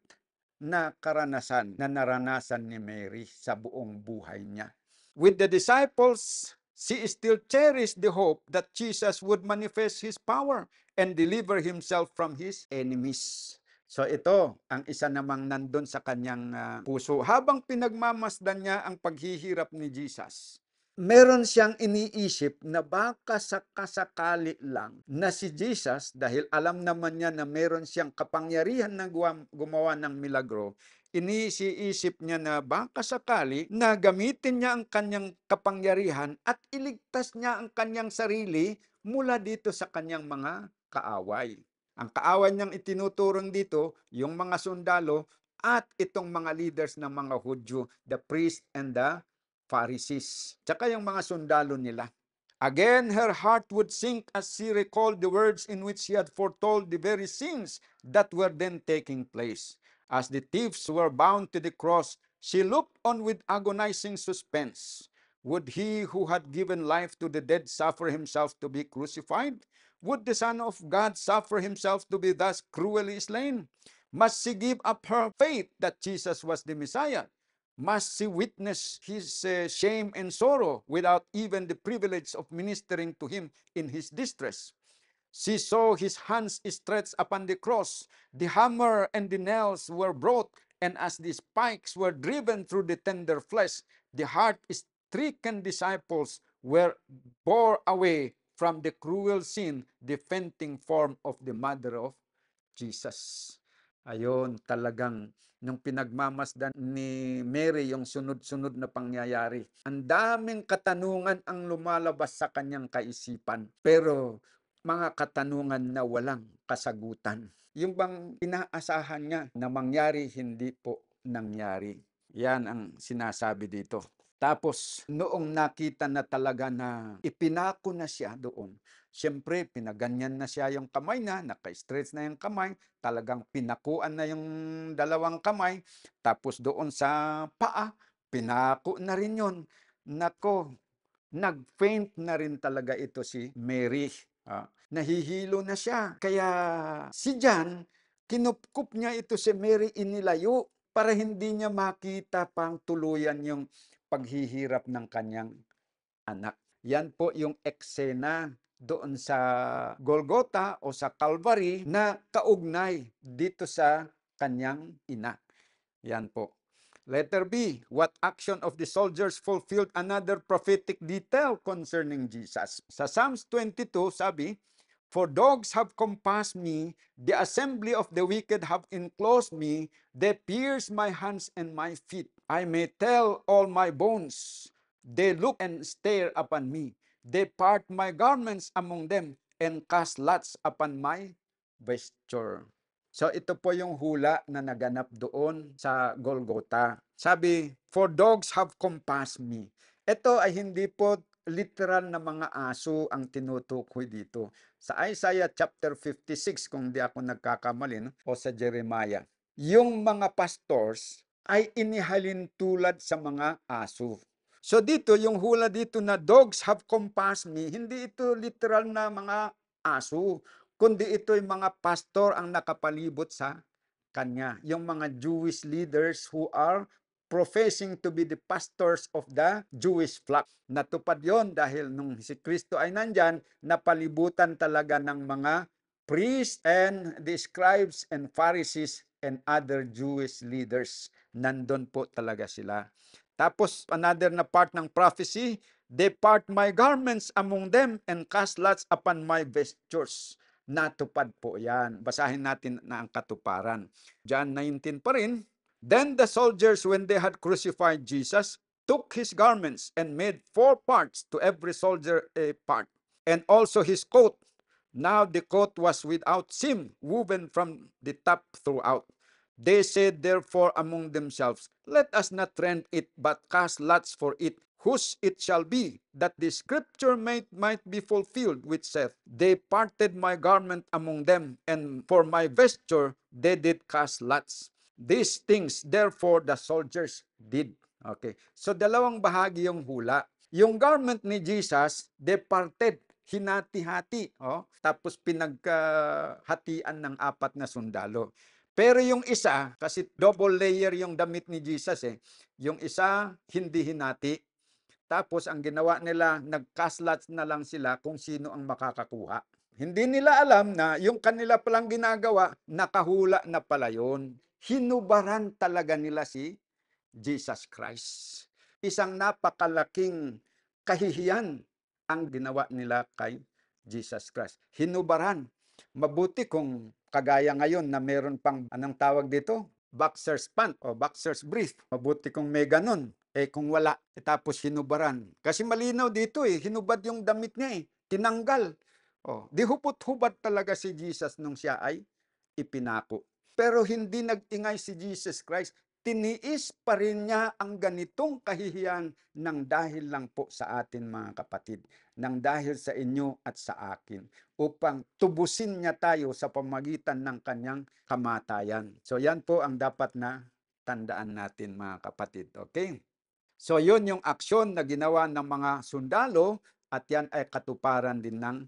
[SPEAKER 1] na karanasan na naranasan ni Mary sa buong buhay niya. With the disciples, she still cherished the hope that Jesus would manifest his power and deliver himself from his enemies. So ito ang isa namang nandun sa kanyang puso. Habang pinagmamasdan niya ang paghihirap ni Jesus, meron siyang iniisip na baka sakasakali lang na si Jesus, dahil alam naman niya na meron siyang kapangyarihan na gumawa ng milagro, iniisip niya na baka sakali na gamitin niya ang kanyang kapangyarihan at iligtas niya ang kanyang sarili mula dito sa kanyang mga kaaway. Ang kaaway niyang itinuturong dito, yung mga sundalo at itong mga leaders ng mga Hudyo, the priest and the Pharisees, tsaka yung mga sundalo nila. Again, her heart would sink as she recalled the words in which she had foretold the very scenes that were then taking place. As the thieves were bound to the cross, she looked on with agonizing suspense. Would he who had given life to the dead suffer himself to be crucified? Would the Son of God suffer himself to be thus cruelly slain? Must she give up her faith that Jesus was the Messiah? Must she witness his shame and sorrow without even the privilege of ministering to him in his distress? She saw his hands stretched upon the cross. The hammer and the nails were brought, and as the spikes were driven through the tender flesh, the heart-stricken disciples were bore away from the cruel scene the fainting form of the mother of Jesus. Ayun, talagang nung pinagmamasdan ni Mary yung sunod-sunod na pangyayari, ang daming katanungan ang lumalabas sa kanyang kaisipan. Pero mga katanungan na walang kasagutan. Yung bang inaasahan niya na mangyari, hindi po nangyari. Yan ang sinasabi dito. Tapos, noong nakita na talaga na ipinako na siya doon, siyempre, pinaganyan na siya yung kamay na, naka-stretch na yung kamay, talagang pinakuan na yung dalawang kamay, tapos doon sa paa, pinako na rin yun. Nako, nag-faint na rin talaga ito si Mary. Nahihilo na siya. Kaya si John, kinupkup niya ito si Mary, inilayo para hindi niya makita pang tuluyan yung paghihirap ng kanyang anak. Yan po yung eksena doon sa Golgotha o sa Calvary na kaugnay dito sa kanyang ina. Yan po. Letter B, what action of the soldiers fulfilled another prophetic detail concerning Jesus? Sa Psalms 22, sabi, for dogs have compassed me, the assembly of the wicked have enclosed me, they pierce my hands and my feet. I may tell all my bones, they look and stare upon me. They part my garments among them and cast lots upon my vesture. So ito po yung hula na naganap doon sa Golgotha. Sabi, for dogs have compassed me. Ito ay hindi po literal na mga aso ang tinutukoy dito. Sa Isaiah chapter 56, kung di ako nagkakamali, no? O sa Jeremiah, yung mga pastors ay inihalin tulad sa mga aso. So dito, yung hula dito na dogs have compassed me, hindi ito literal na mga aso, kundi ito'y mga pastor ang nakapalibot sa kanya. Yung mga Jewish leaders who are professing to be the pastors of the Jewish flock. Natupad yon dahil nung si Kristo ay nandyan, napalibutan talaga ng mga priests and the scribes and Pharisees and other Jewish leaders. Nandun po talaga sila. Tapos another na part ng prophecy, they part my garments among them and cast lots upon my vestures. Natupad po yan. Basahin natin na ang katuparan. John 19 pa rin. Then the soldiers, when they had crucified Jesus, took his garments and made 4 parts, to every soldier a part, and also his coat. Now the coat was without seam, woven from the top throughout. They said therefore among themselves, let us not rend it, but cast lots for it, whose it shall be, that the scripture might be fulfilled, which saith, they parted my garment among them, and for my vesture they did cast lots. These things therefore the soldiers did. Okay. So dalawang bahagi yung hula. Yung garment ni Jesus, they parted, hinati-hati. Tapos pinagkahatian ng 4 na sundalo. Pero yung isa, kasi double layer yung damit ni Jesus Yung isa, hindi hinati. Tapos ang ginawa nila, nagkaslat na lang sila kung sino ang makakakuha. Hindi nila alam na yung kanila palang ginagawa, nakahula na pala yun. Hinubaran talaga nila si Jesus Christ. Isang napakalaking kahihiyan ang ginawa nila kay Jesus Christ. Hinubaran. Mabuti kung kagaya ngayon na meron pang, anong tawag dito? Boxer's pant o boxer's brief. Mabuti kung may ganun. Kung wala, tapos hinubaran. Kasi malinaw dito hinubad yung damit niya tinanggal. Di hupot-hubad talaga si Jesus nung siya ay ipinako. Pero hindi nag-ingay si Jesus Christ. Tiniis pa rin niya ang ganitong kahihiyan ng dahil lang po sa atin mga kapatid, ng dahil sa inyo at sa akin, upang tubusin niya tayo sa pamagitan ng kanyang kamatayan. So yan po ang dapat na tandaan natin mga kapatid. Okay? So yun yung aksyon na ginawa ng mga sundalo at yan ay katuparan din ng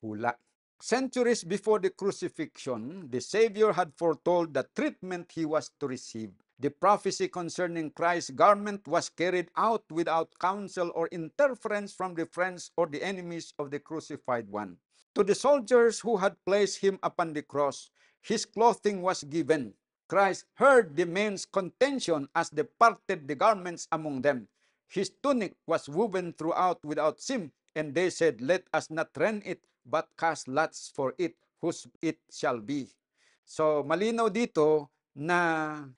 [SPEAKER 1] hula. Centuries before the crucifixion, the Savior had foretold the treatment he was to receive. The prophecy concerning Christ's garment was carried out without counsel or interference from the friends or the enemies of the crucified one. To the soldiers who had placed him upon the cross, his clothing was given. Christ heard the men's contention as they parted the garments among them. His tunic was woven throughout without seam, and they said, "Let us not rend it, but cast lots for it, whose it shall be." So, malinaw dito na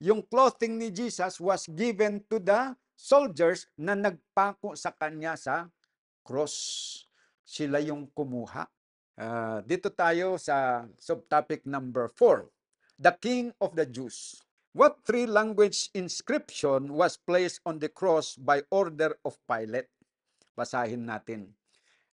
[SPEAKER 1] yung clothing ni Jesus was given to the soldiers na nagpako sa kanya sa cross. Sila yung kumuha. Dito tayo sa subtopic number 4, the King of the Jews. What three language inscription was placed on the cross by order of Pilate? Basahin natin.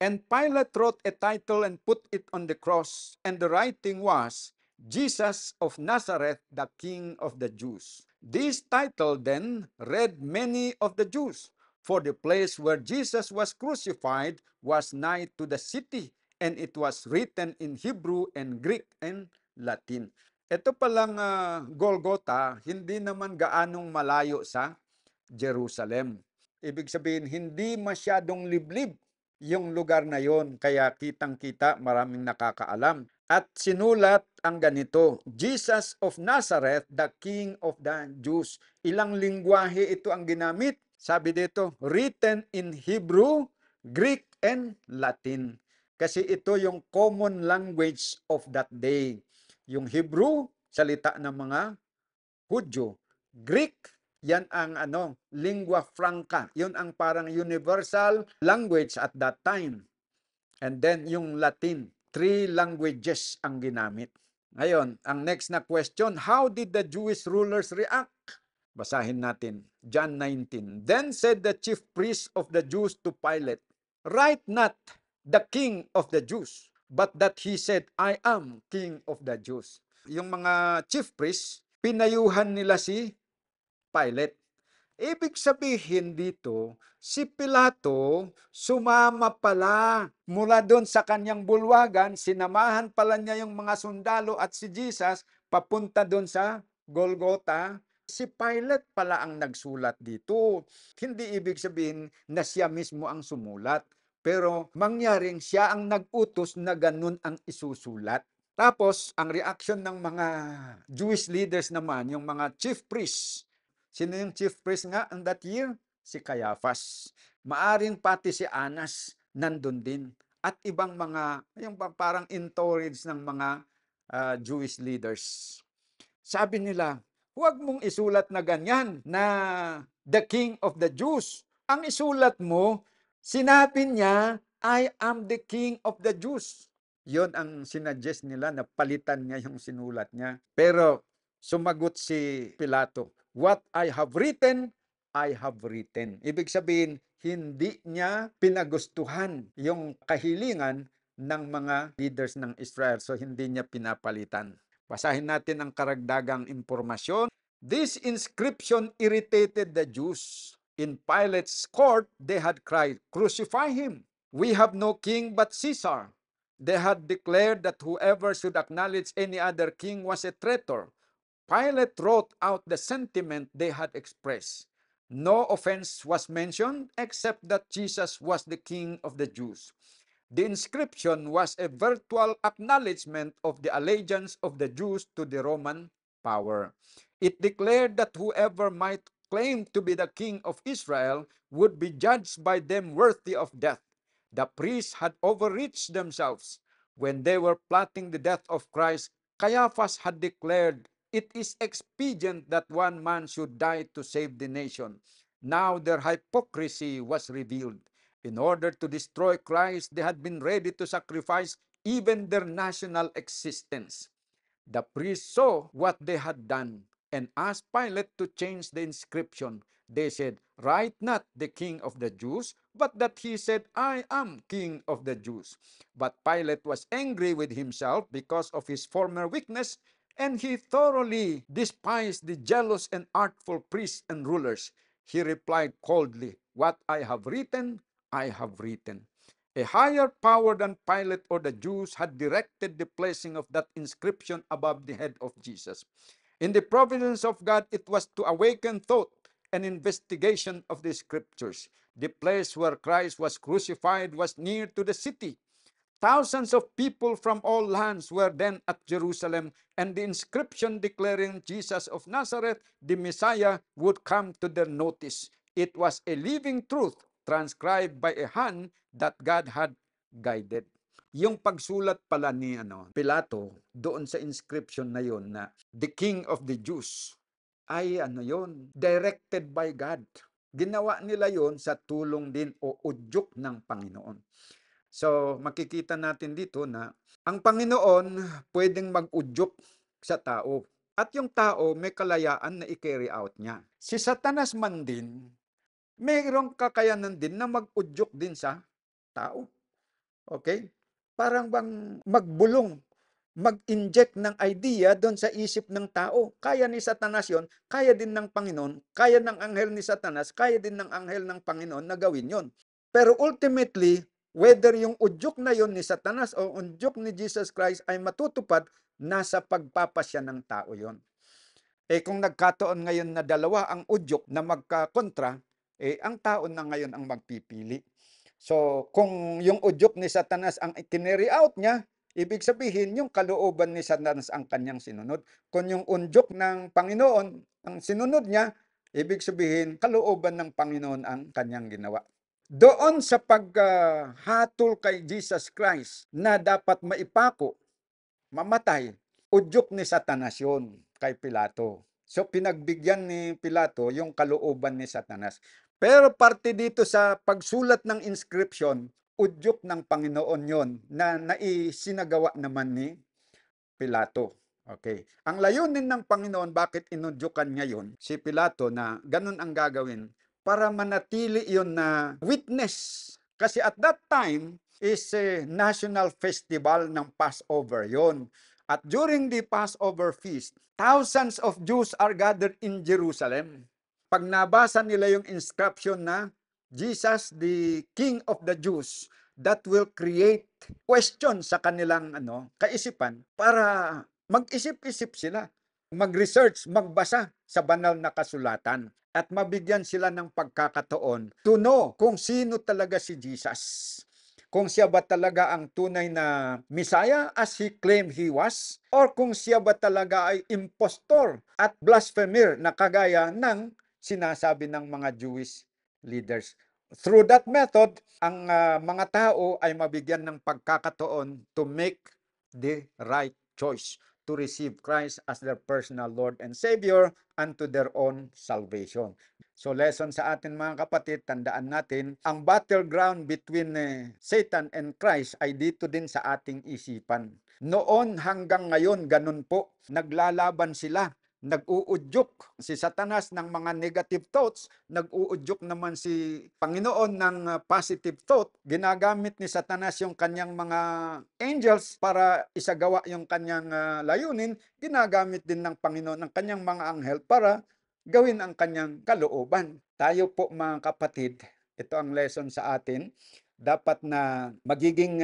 [SPEAKER 1] And Pilate wrote a title and put it on the cross, and the writing was, Jesus of Nazareth, the King of the Jews. This title then read many of the Jews, for the place where Jesus was crucified was nigh to the city, and it was written in Hebrew and Greek and Latin. Ito palang Golgotha, hindi naman gaanong malayo sa Jerusalem. Ibig sabihin, hindi masyadong liblib yung lugar na yon, kaya kitang-kita maraming nakakaalam. At sinulat ang ganito, Jesus of Nazareth, the King of the Jews. Ilang lingwahe ito ang ginamit? Sabi dito, written in Hebrew, Greek, and Latin. Kasi ito yung common language of that day. Yung Hebrew, salita ng mga Hudyo. Greek, yan ang lingua franca. Yun ang parang universal language at that time. And then yung Latin, 3 languages ang ginamit. Ngayon, ang next na question, how did the Jewish rulers react? Basahin natin, John 19. Then said the chief priest of the Jews to Pilate, write not the King of the Jews, but that he said, I am King of the Jews. Yung mga chief priests, pinayuhan nila si Pilate. Ibig sabihin dito, si Pilato sumama pala mula doon sa kanyang bulwagan, sinamahan pala niya yung mga sundalo at si Jesus papunta doon sa Golgotha. Si Pilate pala ang nagsulat dito. Hindi ibig sabihin na siya mismo ang sumulat. Pero mangyaring siya ang nag-utos na ganun ang isusulat. Tapos, ang reaction ng mga Jewish leaders naman, yung mga chief priests. Sino yung chief priest nga on that year? Si Caiaphas. Maaring pati si Anas nandun din. At ibang mga, yung parang entourage ng mga Jewish leaders. Sabi nila, huwag mong isulat na ganyan na the King of the Jews. Ang isulat mo, sinabi niya, I am the King of the Jews. Yon ang sinuggest nila na palitan niya yung sinulat niya. Pero sumagot si Pilato, what I have written, I have written. Ibig sabihin, hindi niya pinagustuhan yung kahilingan ng mga leaders ng Israel. So hindi niya pinapalitan. Basahin natin ang karagdagang impormasyon. This inscription irritated the Jews. In Pilate's court, they had cried, crucify him. We have no king but Caesar. They had declared that whoever should acknowledge any other king was a traitor. Pilate wrote out the sentiment they had expressed. No offense was mentioned except that Jesus was the King of the Jews. The inscription was a virtual acknowledgement of the allegiance of the Jews to the Roman power. It declared that whoever might claimed to be the king of Israel would be judged by them worthy of death. The priests had overreached themselves when they were plotting the death of Christ. Caiaphas had declared, "It is expedient that one man should die to save the nation." Now their hypocrisy was revealed. In order to destroy Christ, they had been ready to sacrifice even their national existence. The priests saw what they had done and asked Pilate to change the inscription. They said, "Write not the King of the Jews, but that he said, 'I am King of the Jews.'" But Pilate was angry with himself because of his former weakness, and he thoroughly despised the jealous and artful priests and rulers. He replied coldly, "What I have written, I have written." A higher power than Pilate or the Jews had directed the placing of that inscription above the head of Jesus. In the providence of God, it was to awaken thought and investigation of the scriptures. The place where Christ was crucified was near to the city. Thousands of people from all lands were then at Jerusalem, and the inscription declaring Jesus of Nazareth, the Messiah, would come to their notice. It was a living truth transcribed by a hand that God had guided. Yung pagsulat pala ni Pilato doon sa inscription na yon na the King of the Jews ay yon, directed by God. Ginawa nila yon sa tulong din o udyok ng Panginoon. So, makikita natin dito na ang Panginoon pwedeng mag-udyok sa tao. At yung tao may kalayaan na i-carry out niya. Si Satanas man din, mayroong kakayanan din na mag-udyok din sa tao. Okay? Parang bang magbulong, mag-inject ng idea doon sa isip ng tao. Kaya ni Satanas yon, kaya din ng Panginoon, kaya ng anghel ni Satanas, kaya din ng anghel ng Panginoon na gawin yon. Pero ultimately, whether yung udyok na yon ni Satanas o udyok ni Jesus Christ ay matutupad, nasa pagpapasya ng tao yon. Kung nagkataon ngayon na dalawa ang udyok na magkakontra, ang tao na ngayon ang magpipili. So, kung yung udyok ni Satanas ang itineri out niya, ibig sabihin yung kalooban ni Satanas ang kanyang sinunod. Kung yung udyok ng Panginoon ang sinunod niya, ibig sabihin kalooban ng Panginoon ang kanyang ginawa. Doon sa paghatol kay Jesus Christ na dapat maipako, mamatay, udyok ni Satanas yun kay Pilato. So pinagbigyan ni Pilato yung kalooban ni Satanas. Pero parte dito sa pagsulat ng inscription, udyok ng Panginoon yon na naisinagawa naman ni Pilato. Okay. Ang layunin ng Panginoon, bakit inudyukan niya yun, si Pilato, na ganun ang gagawin, para manatili yon na witness. Kasi at that time, is a national festival ng Passover yon. At during the Passover feast, thousands of Jews are gathered in Jerusalem. Pag nabasa nila yung inscription na Jesus, the King of the Jews, that will create question sa kanilang kaisipan para mag-isip-isip sila, mag-research, magbasa sa banal na kasulatan at mabigyan sila ng pagkakataon to know kung sino talaga si Jesus. Kung siya ba talaga ang tunay na Messiah as he claimed he was, or kung siya ba talaga ay impostor at blasphemer na kagaya ng sinasabi ng mga Jewish leaders. Through that method, ang mga tao ay mabigyan ng pagkakataon to make the right choice to receive Christ as their personal Lord and Savior unto their own salvation. So lesson sa atin mga kapatid, tandaan natin, ang battleground between Satan and Christ ay dito din sa ating isipan. Noon hanggang ngayon, ganun po, naglalaban sila. Nag-uudyok si Satanas ng mga negative thoughts, nag-uudyok naman si Panginoon ng positive thought. Ginagamit ni Satanas yung kanyang mga angels para isagawa yung kanyang layunin. Ginagamit din ng Panginoon ang kanyang mga anghel para gawin ang kanyang kalooban. Tayo po mga kapatid, ito ang lesson sa atin. Dapat na magiging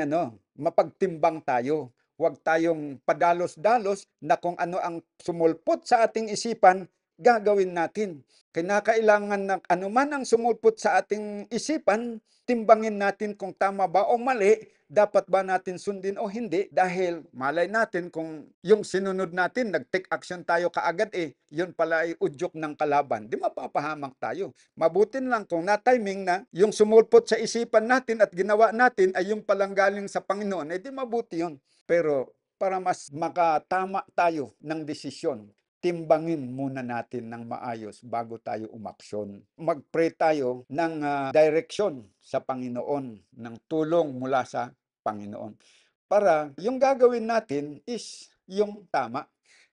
[SPEAKER 1] mapagtimbang tayo. Huwag tayong padalos-dalos na kung ano ang sumulpot sa ating isipan, gagawin natin. Kinakailangan na anuman ang sumulpot sa ating isipan, timbangin natin kung tama ba o mali, dapat ba natin sundin o hindi, dahil malay natin kung yung sinunod natin, nag-take action tayo kaagad yun pala ay udyok ng kalaban, di mapapahamak tayo. Mabuti lang kung na-timing na yung sumulpot sa isipan natin at ginawa natin ay yung palang galing sa Panginoon, di mabuti yun. Pero para mas makatama tayo ng desisyon, timbangin muna natin ng maayos bago tayo umaksyon. Mag-pray tayo ng direksyon sa Panginoon, ng tulong mula sa Panginoon. Para yung gagawin natin is yung tama.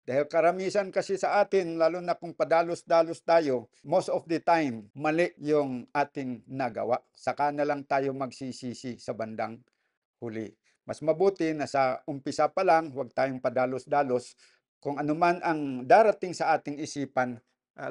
[SPEAKER 1] Dahil karamihan kasi sa atin, lalo na kung padalos-dalos tayo, most of the time, mali yung ating nagawa. Saka na lang tayo magsisisi sa bandang huli. Mas mabuti na sa umpisa pa lang, huwag tayong padalos-dalos. Kung ano man ang darating sa ating isipan,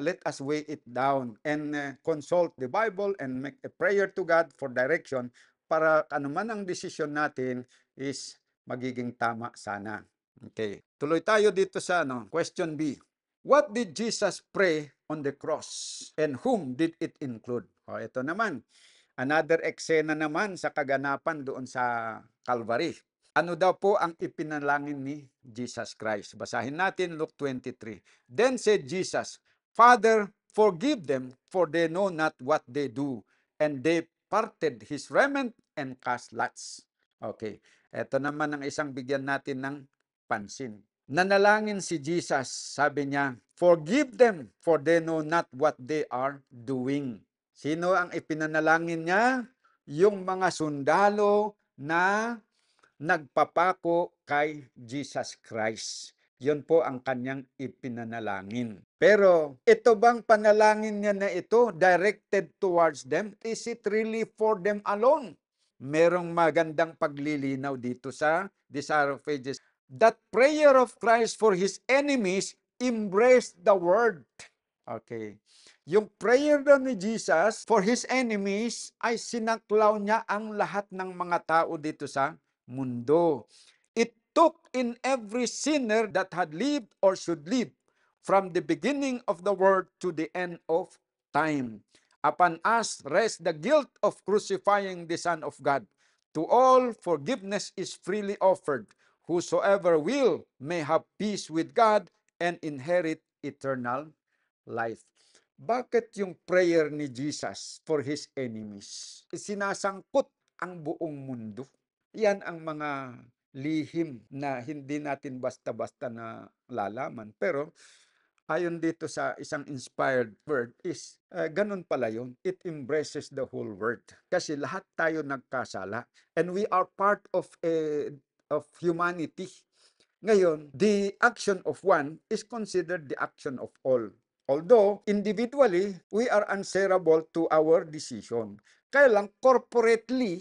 [SPEAKER 1] let us weigh it down and consult the Bible and make a prayer to God for direction para ano man ang desisyon natin is magiging tama sana. Okay. Tuloy tayo dito sa question B. What did Jesus pray on the cross and whom did it include? Ito naman. Another eksena naman sa kaganapan doon sa Calvary. Ano daw po ang ipinalangin ni Jesus Christ? Basahin natin Luke 23. Then said Jesus, Father, forgive them, for they know not what they do. And they parted his raiment and cast lots. Okay. Ito naman ang isang bigyan natin ng pansin. Nanalangin si Jesus, sabi niya, forgive them, for they know not what they are doing. Sino ang ipinanalangin niya? Yung mga sundalo na nagpapako kay Jesus Christ. Yun po ang kanyang ipinanalangin. Pero ito bang panalangin niya na ito directed towards them? Is it really for them alone? Merong magandang paglilinaw dito sa Desire of Ages. That prayer of Christ for his enemies embraced the word. Okay. Yung prayer daw ni Jesus for his enemies ay sinaklaw niya ang lahat ng mga tao dito sa mundo. It took in every sinner that had lived or should live from the beginning of the world to the end of time. Upon us rests the guilt of crucifying the Son of God. To all forgiveness is freely offered. Whosoever will may have peace with God and inherit eternal life. Bakit yung prayer ni Jesus for his enemies? Sinasangkot ang buong mundo. Yan ang mga lihim na hindi natin basta-basta na lalaman. Pero ayon dito sa isang inspired word is ganun pala yun. It embraces the whole world. Kasi lahat tayo nagkasala. And we are part of humanity. Ngayon, the action of one is considered the action of all. Although, individually, we are answerable to our decision. Kaya lang, corporately,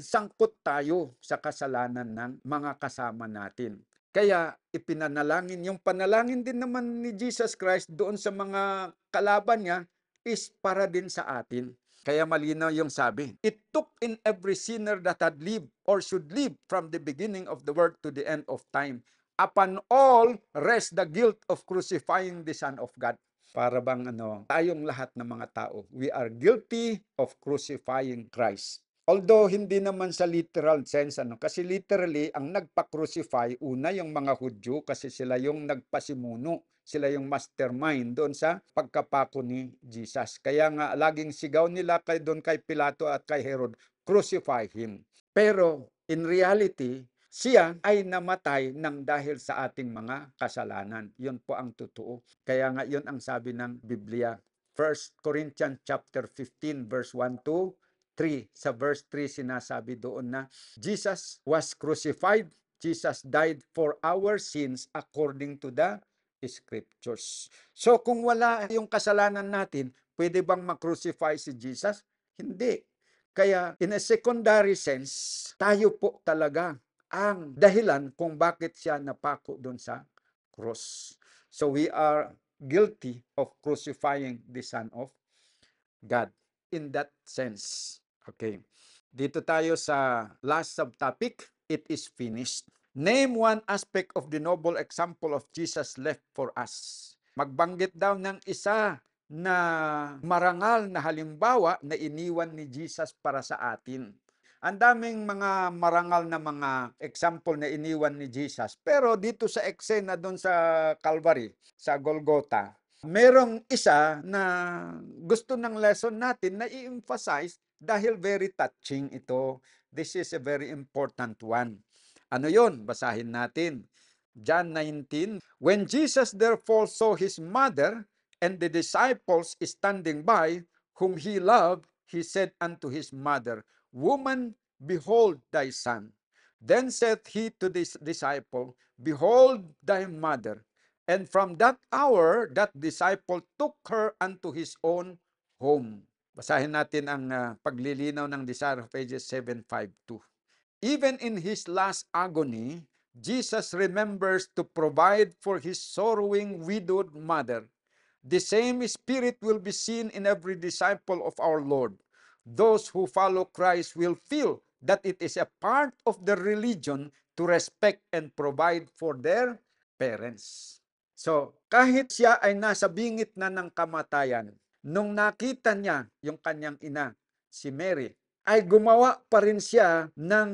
[SPEAKER 1] sangkot tayo sa kasalanan ng mga kasama natin. Kaya, ipinanalangin, yung panalangin din naman ni Jesus Christ doon sa mga kalaban niya is para din sa atin. Kaya malinaw yung sabi, it took in every sinner that had lived or should live from the beginning of the world to the end of time. Upon all rests the guilt of crucifying the Son of God. Para bang tayong lahat ng mga tao, we are guilty of crucifying Christ. Although hindi naman sa literal sense, kasi literally ang nagpa-crucify una yung mga Hudyo kasi sila yung nagpasimuno. Sila yung mastermind doon sa pagkapako ni Jesus. Kaya nga laging sigaw nila doon kay Pilato at kay Herod, crucify him. Pero in reality, siya ay namatay ng dahil sa ating mga kasalanan. Yun po ang totoo. Kaya nga yun ang sabi ng Biblia. 1 Corinthians chapter 15 verse 1 to 3. Sa verse 3 sinasabi doon na Jesus was crucified. Jesus died for our sins according to the scriptures. So kung wala yung kasalanan natin, pwede bang mag-crucify si Jesus? Hindi. Kaya in a secondary sense, tayo po talaga ang dahilan kung bakit siya napako doon sa cross. So we are guilty of crucifying the Son of God in that sense. Okay. Dito tayo sa last subtopic, it is finished. Name one aspect of the noble example of Jesus left for us. Magbanggit daw ng isa na marangal na halimbawa na iniwan ni Jesus para sa atin. Ang daming mga marangal na mga example na iniwan ni Jesus. Pero dito sa eksena doon sa Calvary, sa Golgotha, merong isa na gusto ng lesson natin na i-emphasize dahil very touching ito. This is a very important one. Ano yon? Basahin natin. John 19, when Jesus therefore saw his mother and the disciples standing by, whom he loved, he said unto his mother, Woman, behold thy son. Then said he to this disciple, Behold thy mother. And from that hour, that disciple took her unto his own home. Basahin natin ang paglilinaw ng Desire of Ages 752. Even in his last agony, Jesus remembers to provide for his sorrowing widowed mother. The same spirit will be seen in every disciple of our Lord. Those who follow Christ will feel that it is a part of their religion to respect and provide for their parents. So, kahit siya ay nasa bingit na ng kamatayan, nung nakita niya yung kanyang ina, si Mary, ay gumawa pa rin siya ng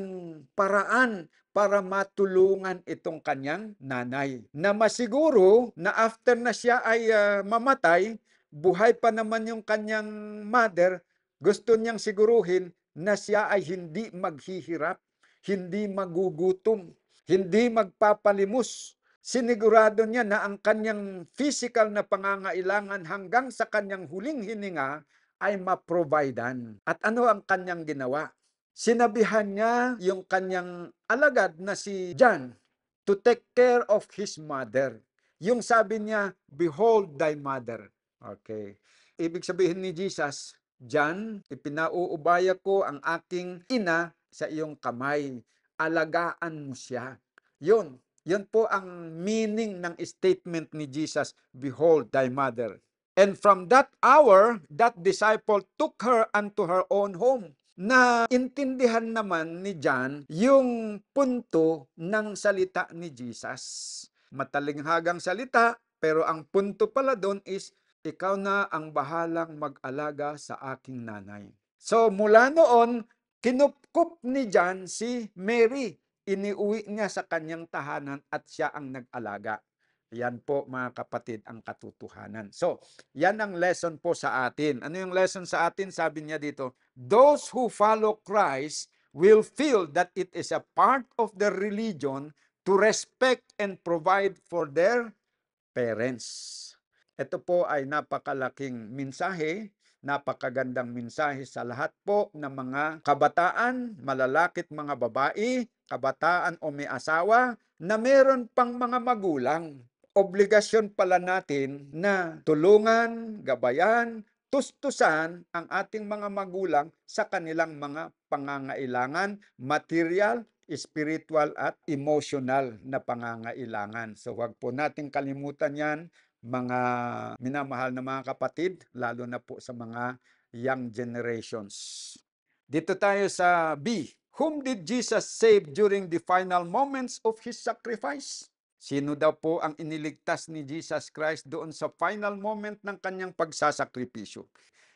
[SPEAKER 1] paraan para matulungan itong kanyang nanay. Na masiguro na after na siya ay mamatay, buhay pa naman yung kanyang mother, gusto niyang siguruhin na siya ay hindi maghihirap, hindi magugutom, hindi magpapalimos. Sinigurado niya na ang kanyang physical na pangangailangan hanggang sa kanyang huling hininga ay maprovidean. At ano ang kanyang ginawa? Sinabihan niya yung kanyang alagad na si John to take care of his mother. Yung sabi niya, behold thy mother. Okay. Ibig sabihin ni Jesus, John, ipinauubaya ko ang aking ina sa iyong kamay. Alagaan mo siya. Yun po ang meaning ng statement ni Jesus, behold thy mother. And from that hour, that disciple took her unto her own home. Na intindihan naman ni John yung punto ng salita ni Jesus. Matalinghagang salita, pero ang punto pala doon is, ikaw na ang bahalang mag-alaga sa aking nanay. So mula noon, kinupkup ni John si Mary. Iniuwi niya sa kanyang tahanan at siya ang nag-alaga. Yan po mga kapatid ang katotohanan. So, yan ang lesson po sa atin. Ano yung lesson sa atin? Sabi niya dito, those who follow Christ will feel that it is a part of their religion to respect and provide for their parents. Ito po ay napakalaking mensahe, napakagandang mensahe sa lahat po ng mga kabataan, malalakit mga babae, kabataan o may asawa, na meron pang mga magulang. Obligasyon pala natin na tulungan, gabayan, tustusan ang ating mga magulang sa kanilang mga pangangailangan, material, spiritual at emotional na pangangailangan. So wag po nating kalimutan yan, mga minamahal na mga kapatid, lalo na po sa mga young generations. Dito tayo sa B. Whom did Jesus save during the final moments of His sacrifice? Sino daw po ang iniligtas ni Jesus Christ doon sa final moment ng kanyang pagsasakripisyo?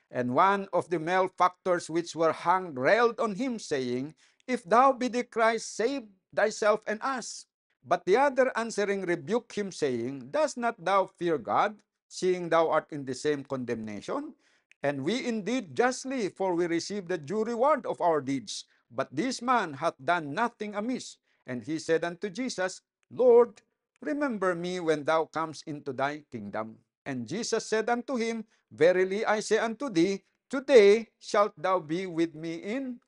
[SPEAKER 1] And one of the malefactors which were hanged railed on him, saying, If thou be the Christ, save thyself and us. But the other answering rebuked him, saying, Dost not thou fear God, seeing thou art in the same condemnation? And we indeed justly, for we receive the due reward of our deeds. But this man hath done nothing amiss. And he said unto Jesus, Lord, remember me when thou comest into thy kingdom. And Jesus said unto him, Verily I say unto thee, today shalt thou be with me in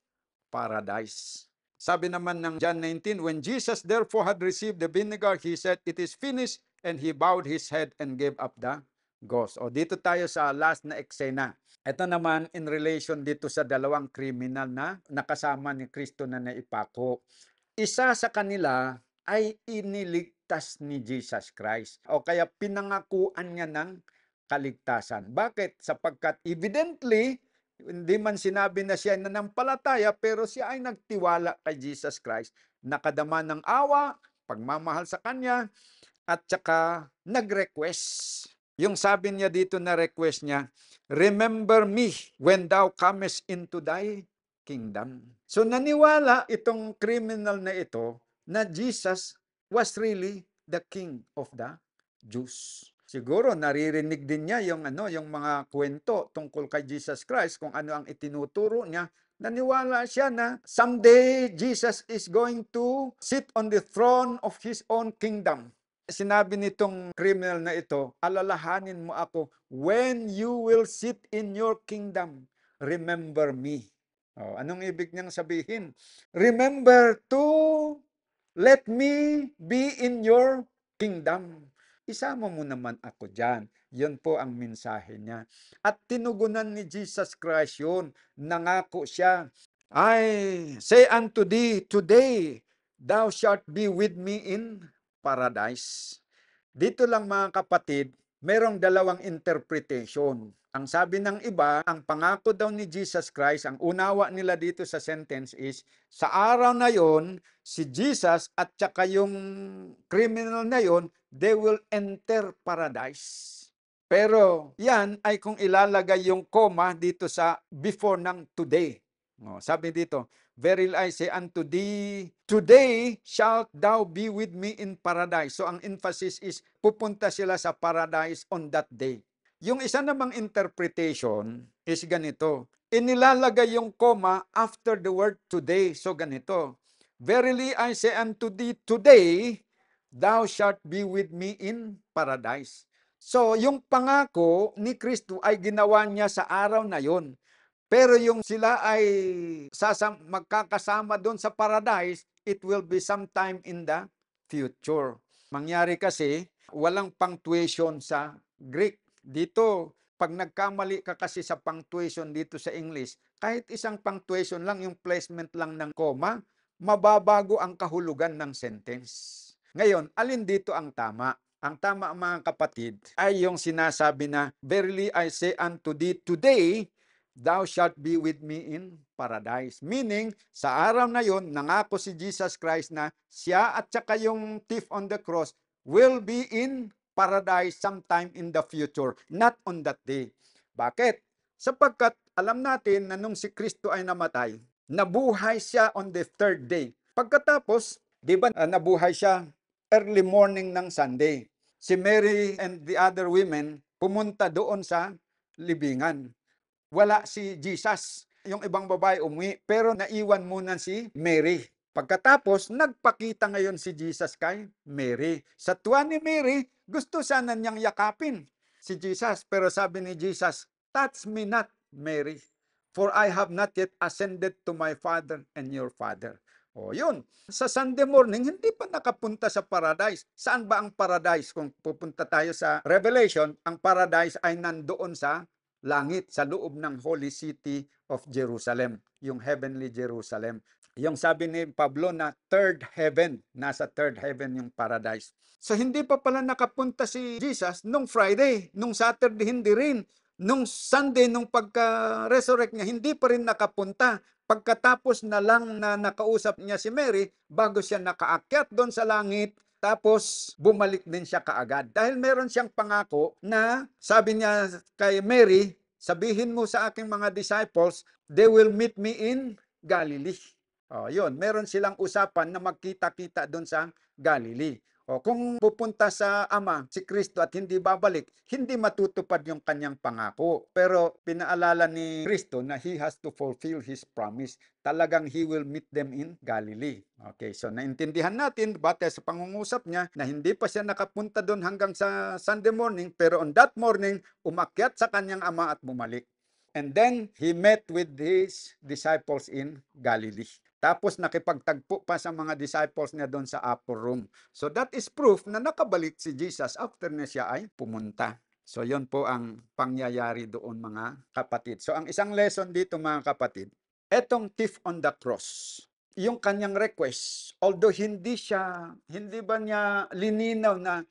[SPEAKER 1] paradise. Sabi naman ng John 19, when Jesus therefore had received the vinegar, he said, It is finished, and he bowed his head and gave up the ghost. O dito tayo sa last na eksena. Ito naman in relation dito sa dalawang kriminal na nakasama ni Kristo na naipako. Isa sa kanila ay iniligtas ni Jesus Christ o kaya pinangakuan niya ng kaligtasan. Bakit? Sapagkat evidently, hindi man sinabi na siya nanampalataya, pero siya ay nagtiwala kay Jesus Christ, nakadama ng awa, pagmamahal sa Kanya, at saka nag-request. Yung sabi niya dito na request niya, "Remember me when thou comest into thy kingdom." So naniwala itong criminal na ito na Jesus was really the King of the Jews. Siguro naririnig din niya yung mga kwento tungkol kay Jesus Christ, kung ano ang itinuturo niya. Naniwala siya na someday Jesus is going to sit on the throne of his own kingdom. Sinabi nitong criminal na ito, alalahanin mo ako when you will sit in your kingdom, remember me. Anong ibig niyang sabihin? Remember to let me be in your kingdom. Isama mo naman ako dyan. Yun po ang mensahe niya. At tinugunan ni Jesus Christ yun. Nangako siya, I say unto thee, today thou shalt be with me in paradise. Dito lang mga kapatid, merong dalawang interpretation. Ang sabi ng iba, ang pangako daw ni Jesus Christ, ang unawa nila dito sa sentence is, sa araw na yon, si Jesus at saka yung criminal na yon, they will enter paradise. Pero yan ay kung ilalagay yung comma dito sa before ng today. Sabi dito, verily I say unto thee, today shalt thou be with me in paradise. So ang emphasis is, pupunta sila sa paradise on that day. Yung isa namang interpretation is ganito. Inilalagay yung comma after the word today. So ganito, verily I say unto thee, today thou shalt be with me in paradise. So yung pangako ni Kristo ay ginawa niya sa araw na yon. Pero yung sila ay magkakasama doon sa paradise, it will be sometime in the future. Mangyari kasi, walang punctuation sa Greek. Dito, pag nagkamali ka kasi sa punctuation dito sa English, kahit isang punctuation lang, yung placement lang ng comma, mababago ang kahulugan ng sentence. Ngayon, alin dito ang tama? Ang tama, mga kapatid, ay yung sinasabi na, verily I say unto thee, today, thou shalt be with me in paradise. Meaning, sa araw na yon, nangako si Jesus Christ na siya at saka yung thief on the cross will be in paradise sometime in the future, not on that day. Bakit? Sapagkat alam natin na nung si Kristo ay namatay, nabuhay siya on the third day. Pagkatapos, di ba nabuhay siya early morning ng Sunday. Si Mary and the other women pumunta doon sa libingan. Wala si Jesus. Yung ibang babae umuwi, pero naiwan muna si Mary. Pagkatapos, nagpakita ngayon si Jesus kay Mary. Sa tuwa ni Mary, gusto sana niyang yakapin si Jesus. Pero sabi ni Jesus, touch me not, Mary, for I have not yet ascended to my Father and your Father. O yun, sa Sunday morning, hindi pa nakapunta sa paradise. Saan ba ang paradise? Kung pupunta tayo sa Revelation, ang paradise ay nandoon sa langit, sa loob ng Holy City of Jerusalem, yung heavenly Jerusalem. Yung sabi ni Pablo na third heaven, nasa third heaven yung paradise. So hindi pa pala nakapunta si Jesus nung Friday, nung Saturday hindi rin. Nung Sunday, nung pagka-resurrect niya, hindi pa rin nakapunta. Pagkatapos na lang na nakausap niya si Mary, bago siya nakaakyat doon sa langit, tapos bumalik din siya kaagad. Dahil meron siyang pangako na sabi niya kay Mary, sabihin mo sa aking mga disciples, they will meet me in Galilee. Yun, meron silang usapan na magkita-kita doon sa Galilee. Kung pupunta sa Ama, si Kristo at hindi babalik, hindi matutupad yung kanyang pangako. Pero pinaalala ni Kristo na he has to fulfill his promise. Talagang he will meet them in Galilee. Okay, so naintindihan natin, batay sa pangungusap niya, na hindi pa siya nakapunta doon hanggang sa Sunday morning, pero on that morning, umakyat sa kanyang ama at bumalik. And then, he met with his disciples in Galilee. Tapos nakipagtagpo pa sa mga disciples niya doon sa upper room. So that is proof na nakabalik si Jesus after na siya ay pumunta. So yon po ang pangyayari doon, mga kapatid. So ang isang lesson dito, mga kapatid, etong thief on the cross, yung kanyang request, although hindi ba niya lininaw na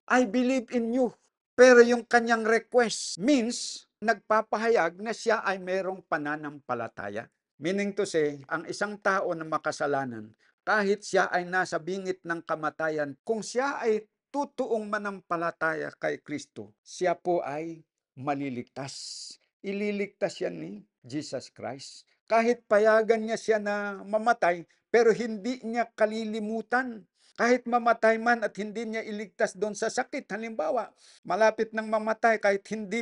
[SPEAKER 1] I believe in you, pero yung kanyang request means nagpapahayag na siya ay merong pananampalataya. Meaning to say, ang isang tao na makasalanan, kahit siya ay nasa bingit ng kamatayan, kung siya ay totoong manampalataya kay Kristo, siya po ay maliligtas. Ililigtas yan ni Jesus Christ. Kahit payagan niya siya na mamatay, pero hindi niya kalilimutan. Kahit mamatay man at hindi niya iligtas doon sa sakit. Halimbawa, malapit nang mamatay kahit hindi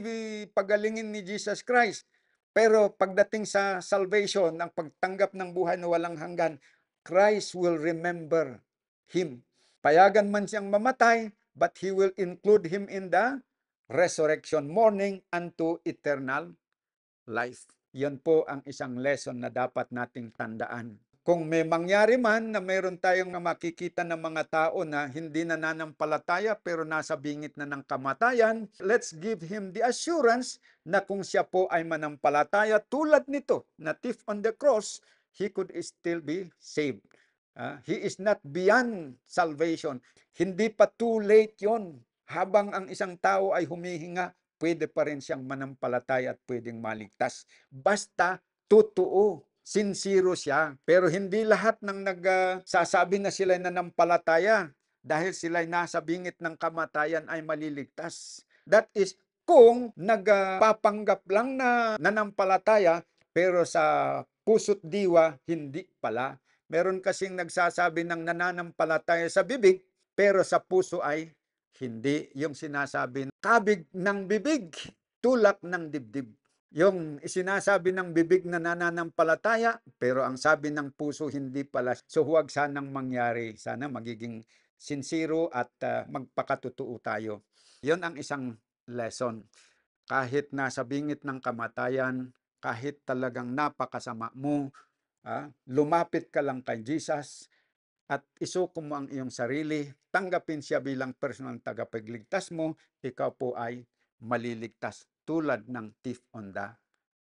[SPEAKER 1] pagalingin ni Jesus Christ. Pero pagdating sa salvation, ang pagtanggap ng buhay na walang hanggan, Christ will remember him. Payagan man siyang mamatay, but He will include him in the resurrection morning unto eternal life. Yan po ang isang lesson na dapat nating tandaan. Kung may mangyari man na mayroon tayong makikita ng mga tao na hindi nananampalataya pero nasa bingit na ng kamatayan, let's give him the assurance na kung siya po ay manampalataya tulad nito, na thief on the cross, he could still be saved. He is not beyond salvation. Hindi pa too late yon. Habang ang isang tao ay humihinga, pwede pa rin siyang manampalataya at pwedeng maligtas. Basta totoo, sincero siya. Pero hindi lahat ng nagsasabi na sila nanampalataya dahil sila'y nasa bingit ng kamatayan ay maliligtas. That is, kung nagpapanggap lang na nanampalataya, pero sa puso't diwa, hindi pala. Meron kasing nagsasabi ng nananampalataya sa bibig, pero sa puso ay hindi. Yung sinasabi, kabig ng bibig, tulak ng dibdib. Yung sinasabi ng bibig na nananampalataya, pero ang sabi ng puso hindi pala. So huwag sanang mangyari. Sana magiging sincero at magpakatotoo tayo. Yon ang isang lesson. Kahit nasa bingit ng kamatayan, kahit talagang napakasama mo, lumapit ka lang kay Jesus at isuko mo ang iyong sarili, tanggapin siya bilang personal tagapagligtas mo, ikaw po ay maliligtas tulad ng thief on the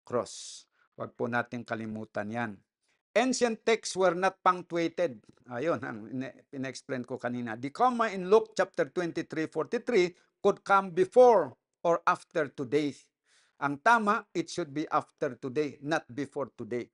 [SPEAKER 1] cross. Huwag po natin kalimutan yan. Ancient texts were not punctuated. Ayun, ang ina-explain ko kanina. The comma in Luke chapter 23:43 could come before or after today. Ang tama, it should be after today, not before today.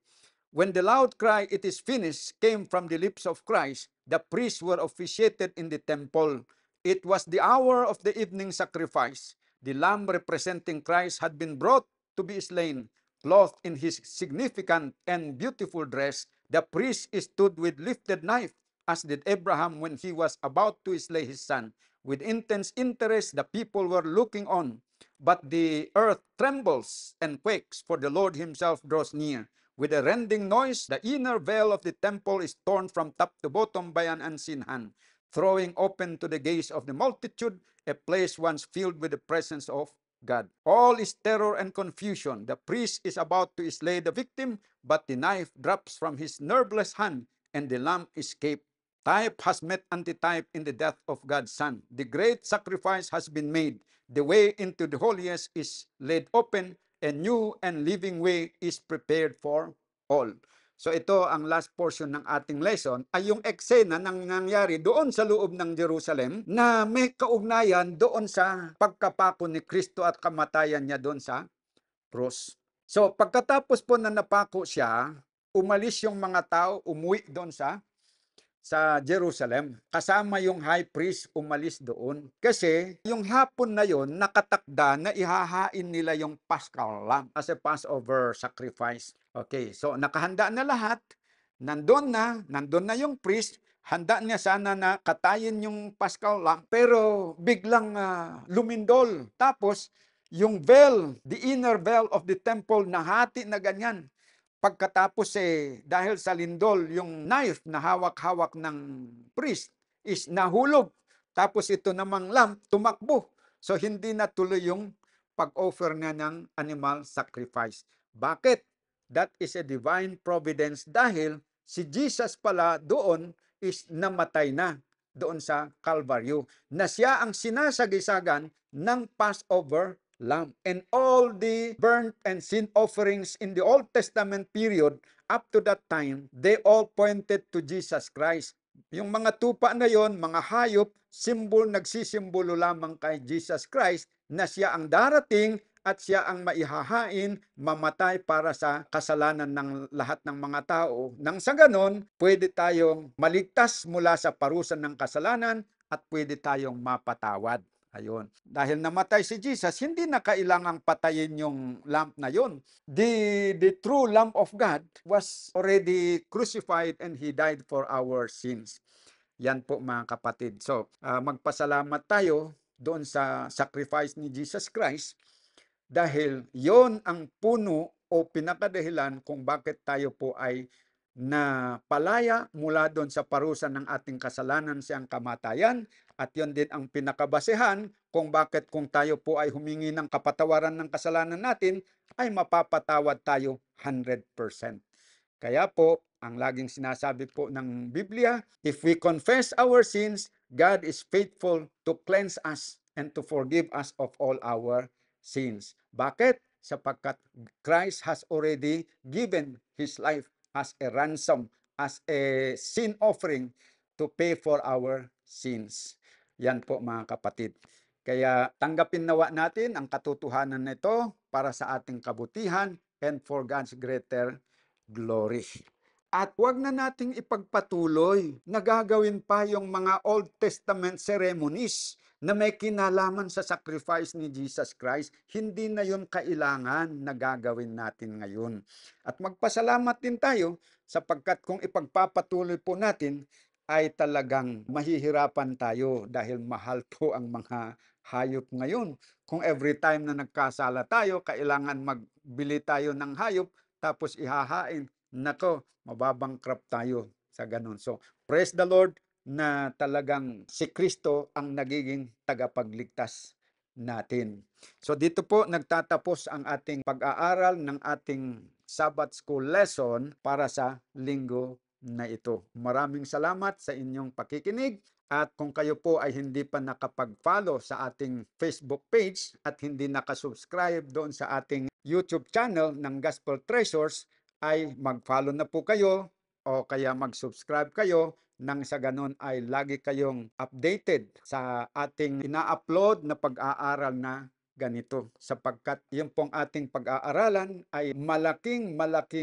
[SPEAKER 1] When the loud cry, "It is finished," came from the lips of Christ, the priests were officiated in the temple. It was the hour of the evening sacrifice. The lamb representing Christ had been brought to be slain. Clothed in his significant and beautiful dress, the priest stood with lifted knife, as did Abraham when he was about to slay his son. With intense interest, the people were looking on, but the earth trembles and quakes, for the Lord himself draws near. With a rending noise, the inner veil of the temple is torn from top to bottom by an unseen hand, throwing open to the gaze of the multitude a place once filled with the presence of God. All is terror and confusion. The priest is about to slay the victim, but the knife drops from his nerveless hand, and the lamb escaped. Type has met antitype in the death of God's Son. The great sacrifice has been made. The way into the holiest is laid open. A new and living way is prepared for all. So ito ang last portion ng ating lesson ay yung eksena ng nangyari doon sa loob ng Jerusalem na may kaugnayan doon sa pagkapako ni Kristo at kamatayan niya doon sa cross. So pagkatapos po na napako siya, umalis yung mga tao, umuwi doon sa Jerusalem. Kasama yung high priest umalis doon. Kasi yung hapon na yon nakatakda na ihahain nila yung Paschal Lamb as a Passover sacrifice. Okay, so nakahanda na lahat. Nandun na yung priest. Handa niya sana na katayin yung Paschal Lamb. Pero biglang lumindol. Tapos yung veil, the inner veil of the temple, nahati na ganyan. Pagkatapos dahil sa lindol, yung knife na hawak-hawak ng priest is nahulog. Tapos ito namang lamb, tumakbo. So hindi natuloy yung pag-offer na ng animal sacrifice. Bakit? That is a divine providence dahil si Jesus pala doon is namatay na doon sa Kalbaryo. Na siya ang sinasagisagan ng Passover lamb. And all the burnt and sin offerings in the Old Testament period up to that time, they all pointed to Jesus Christ. Yung mga tupa na yon, mga hayop, nagsisimbolo lamang kay Jesus Christ na siya ang darating at siya ang maihahain, mamatay para sa kasalanan ng lahat ng mga tao. Nang sa ganon, pwede tayong maligtas mula sa parusa ng kasalanan at pwede tayong mapatawad. Ayun. Dahil namatay si Jesus, hindi na kailangang patayin yung lamp na yun. The true Lamb of God was already crucified and He died for our sins. Yan po mga kapatid. So, magpasalamat tayo doon sa sacrifice ni Jesus Christ dahil yon ang puno o pinakadahilan kung bakit tayo po ay na palaya mula doon sa parusa ng ating kasalanan siyang kamatayan at yon din ang pinakabasehan kung bakit kung tayo po ay humingi ng kapatawaran ng kasalanan natin ay mapapatawad tayo 100%. Kaya po, ang laging sinasabi po ng Biblia, if we confess our sins, God is faithful to cleanse us and to forgive us of all our sins. Bakit? Sapagkat Christ has already given His life as a ransom, as a sin offering to pay for our sins. Yan po mga kapatid. Kaya tanggapin nawa natin ang katotohanan nito para sa ating kabutihan and for God's greater glory. At huwag na nating ipagpatuloy na gagawin pa yung mga Old Testament ceremonies na may kinalaman sa sacrifice ni Jesus Christ. Hindi na yun kailangan na gagawin natin ngayon. At magpasalamat din tayo sapagkat kung ipagpapatuloy po natin ay talagang mahihirapan tayo dahil mahal po ang mga hayop ngayon. Kung every time na nagkasala tayo, kailangan magbili tayo ng hayop, tapos ihahain, nako, mababangkrap tayo sa ganun. So, praise the Lord na talagang si Kristo ang nagiging tagapagligtas natin. So, dito po nagtatapos ang ating pag-aaral ng ating Sabbath School lesson para sa linggo na ito. Maraming salamat sa inyong pakikinig. At kung kayo po ay hindi pa nakapag-follow sa ating Facebook page at hindi nakasubscribe doon sa ating YouTube channel ng Gospel Treasures, ay mag-follow na po kayo o kaya mag-subscribe kayo nang sa ganun ay lagi kayong updated sa ating ina-upload na pag-aaral na ganito. Sapagkat yung pong ating pag-aaralan ay malaking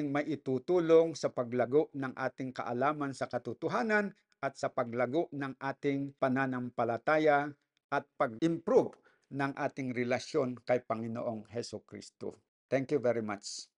[SPEAKER 1] maitutulong sa paglago ng ating kaalaman sa katotohanan at sa paglago ng ating pananampalataya at pag-improve ng ating relasyon kay Panginoong Hesus Kristo. Thank you very much.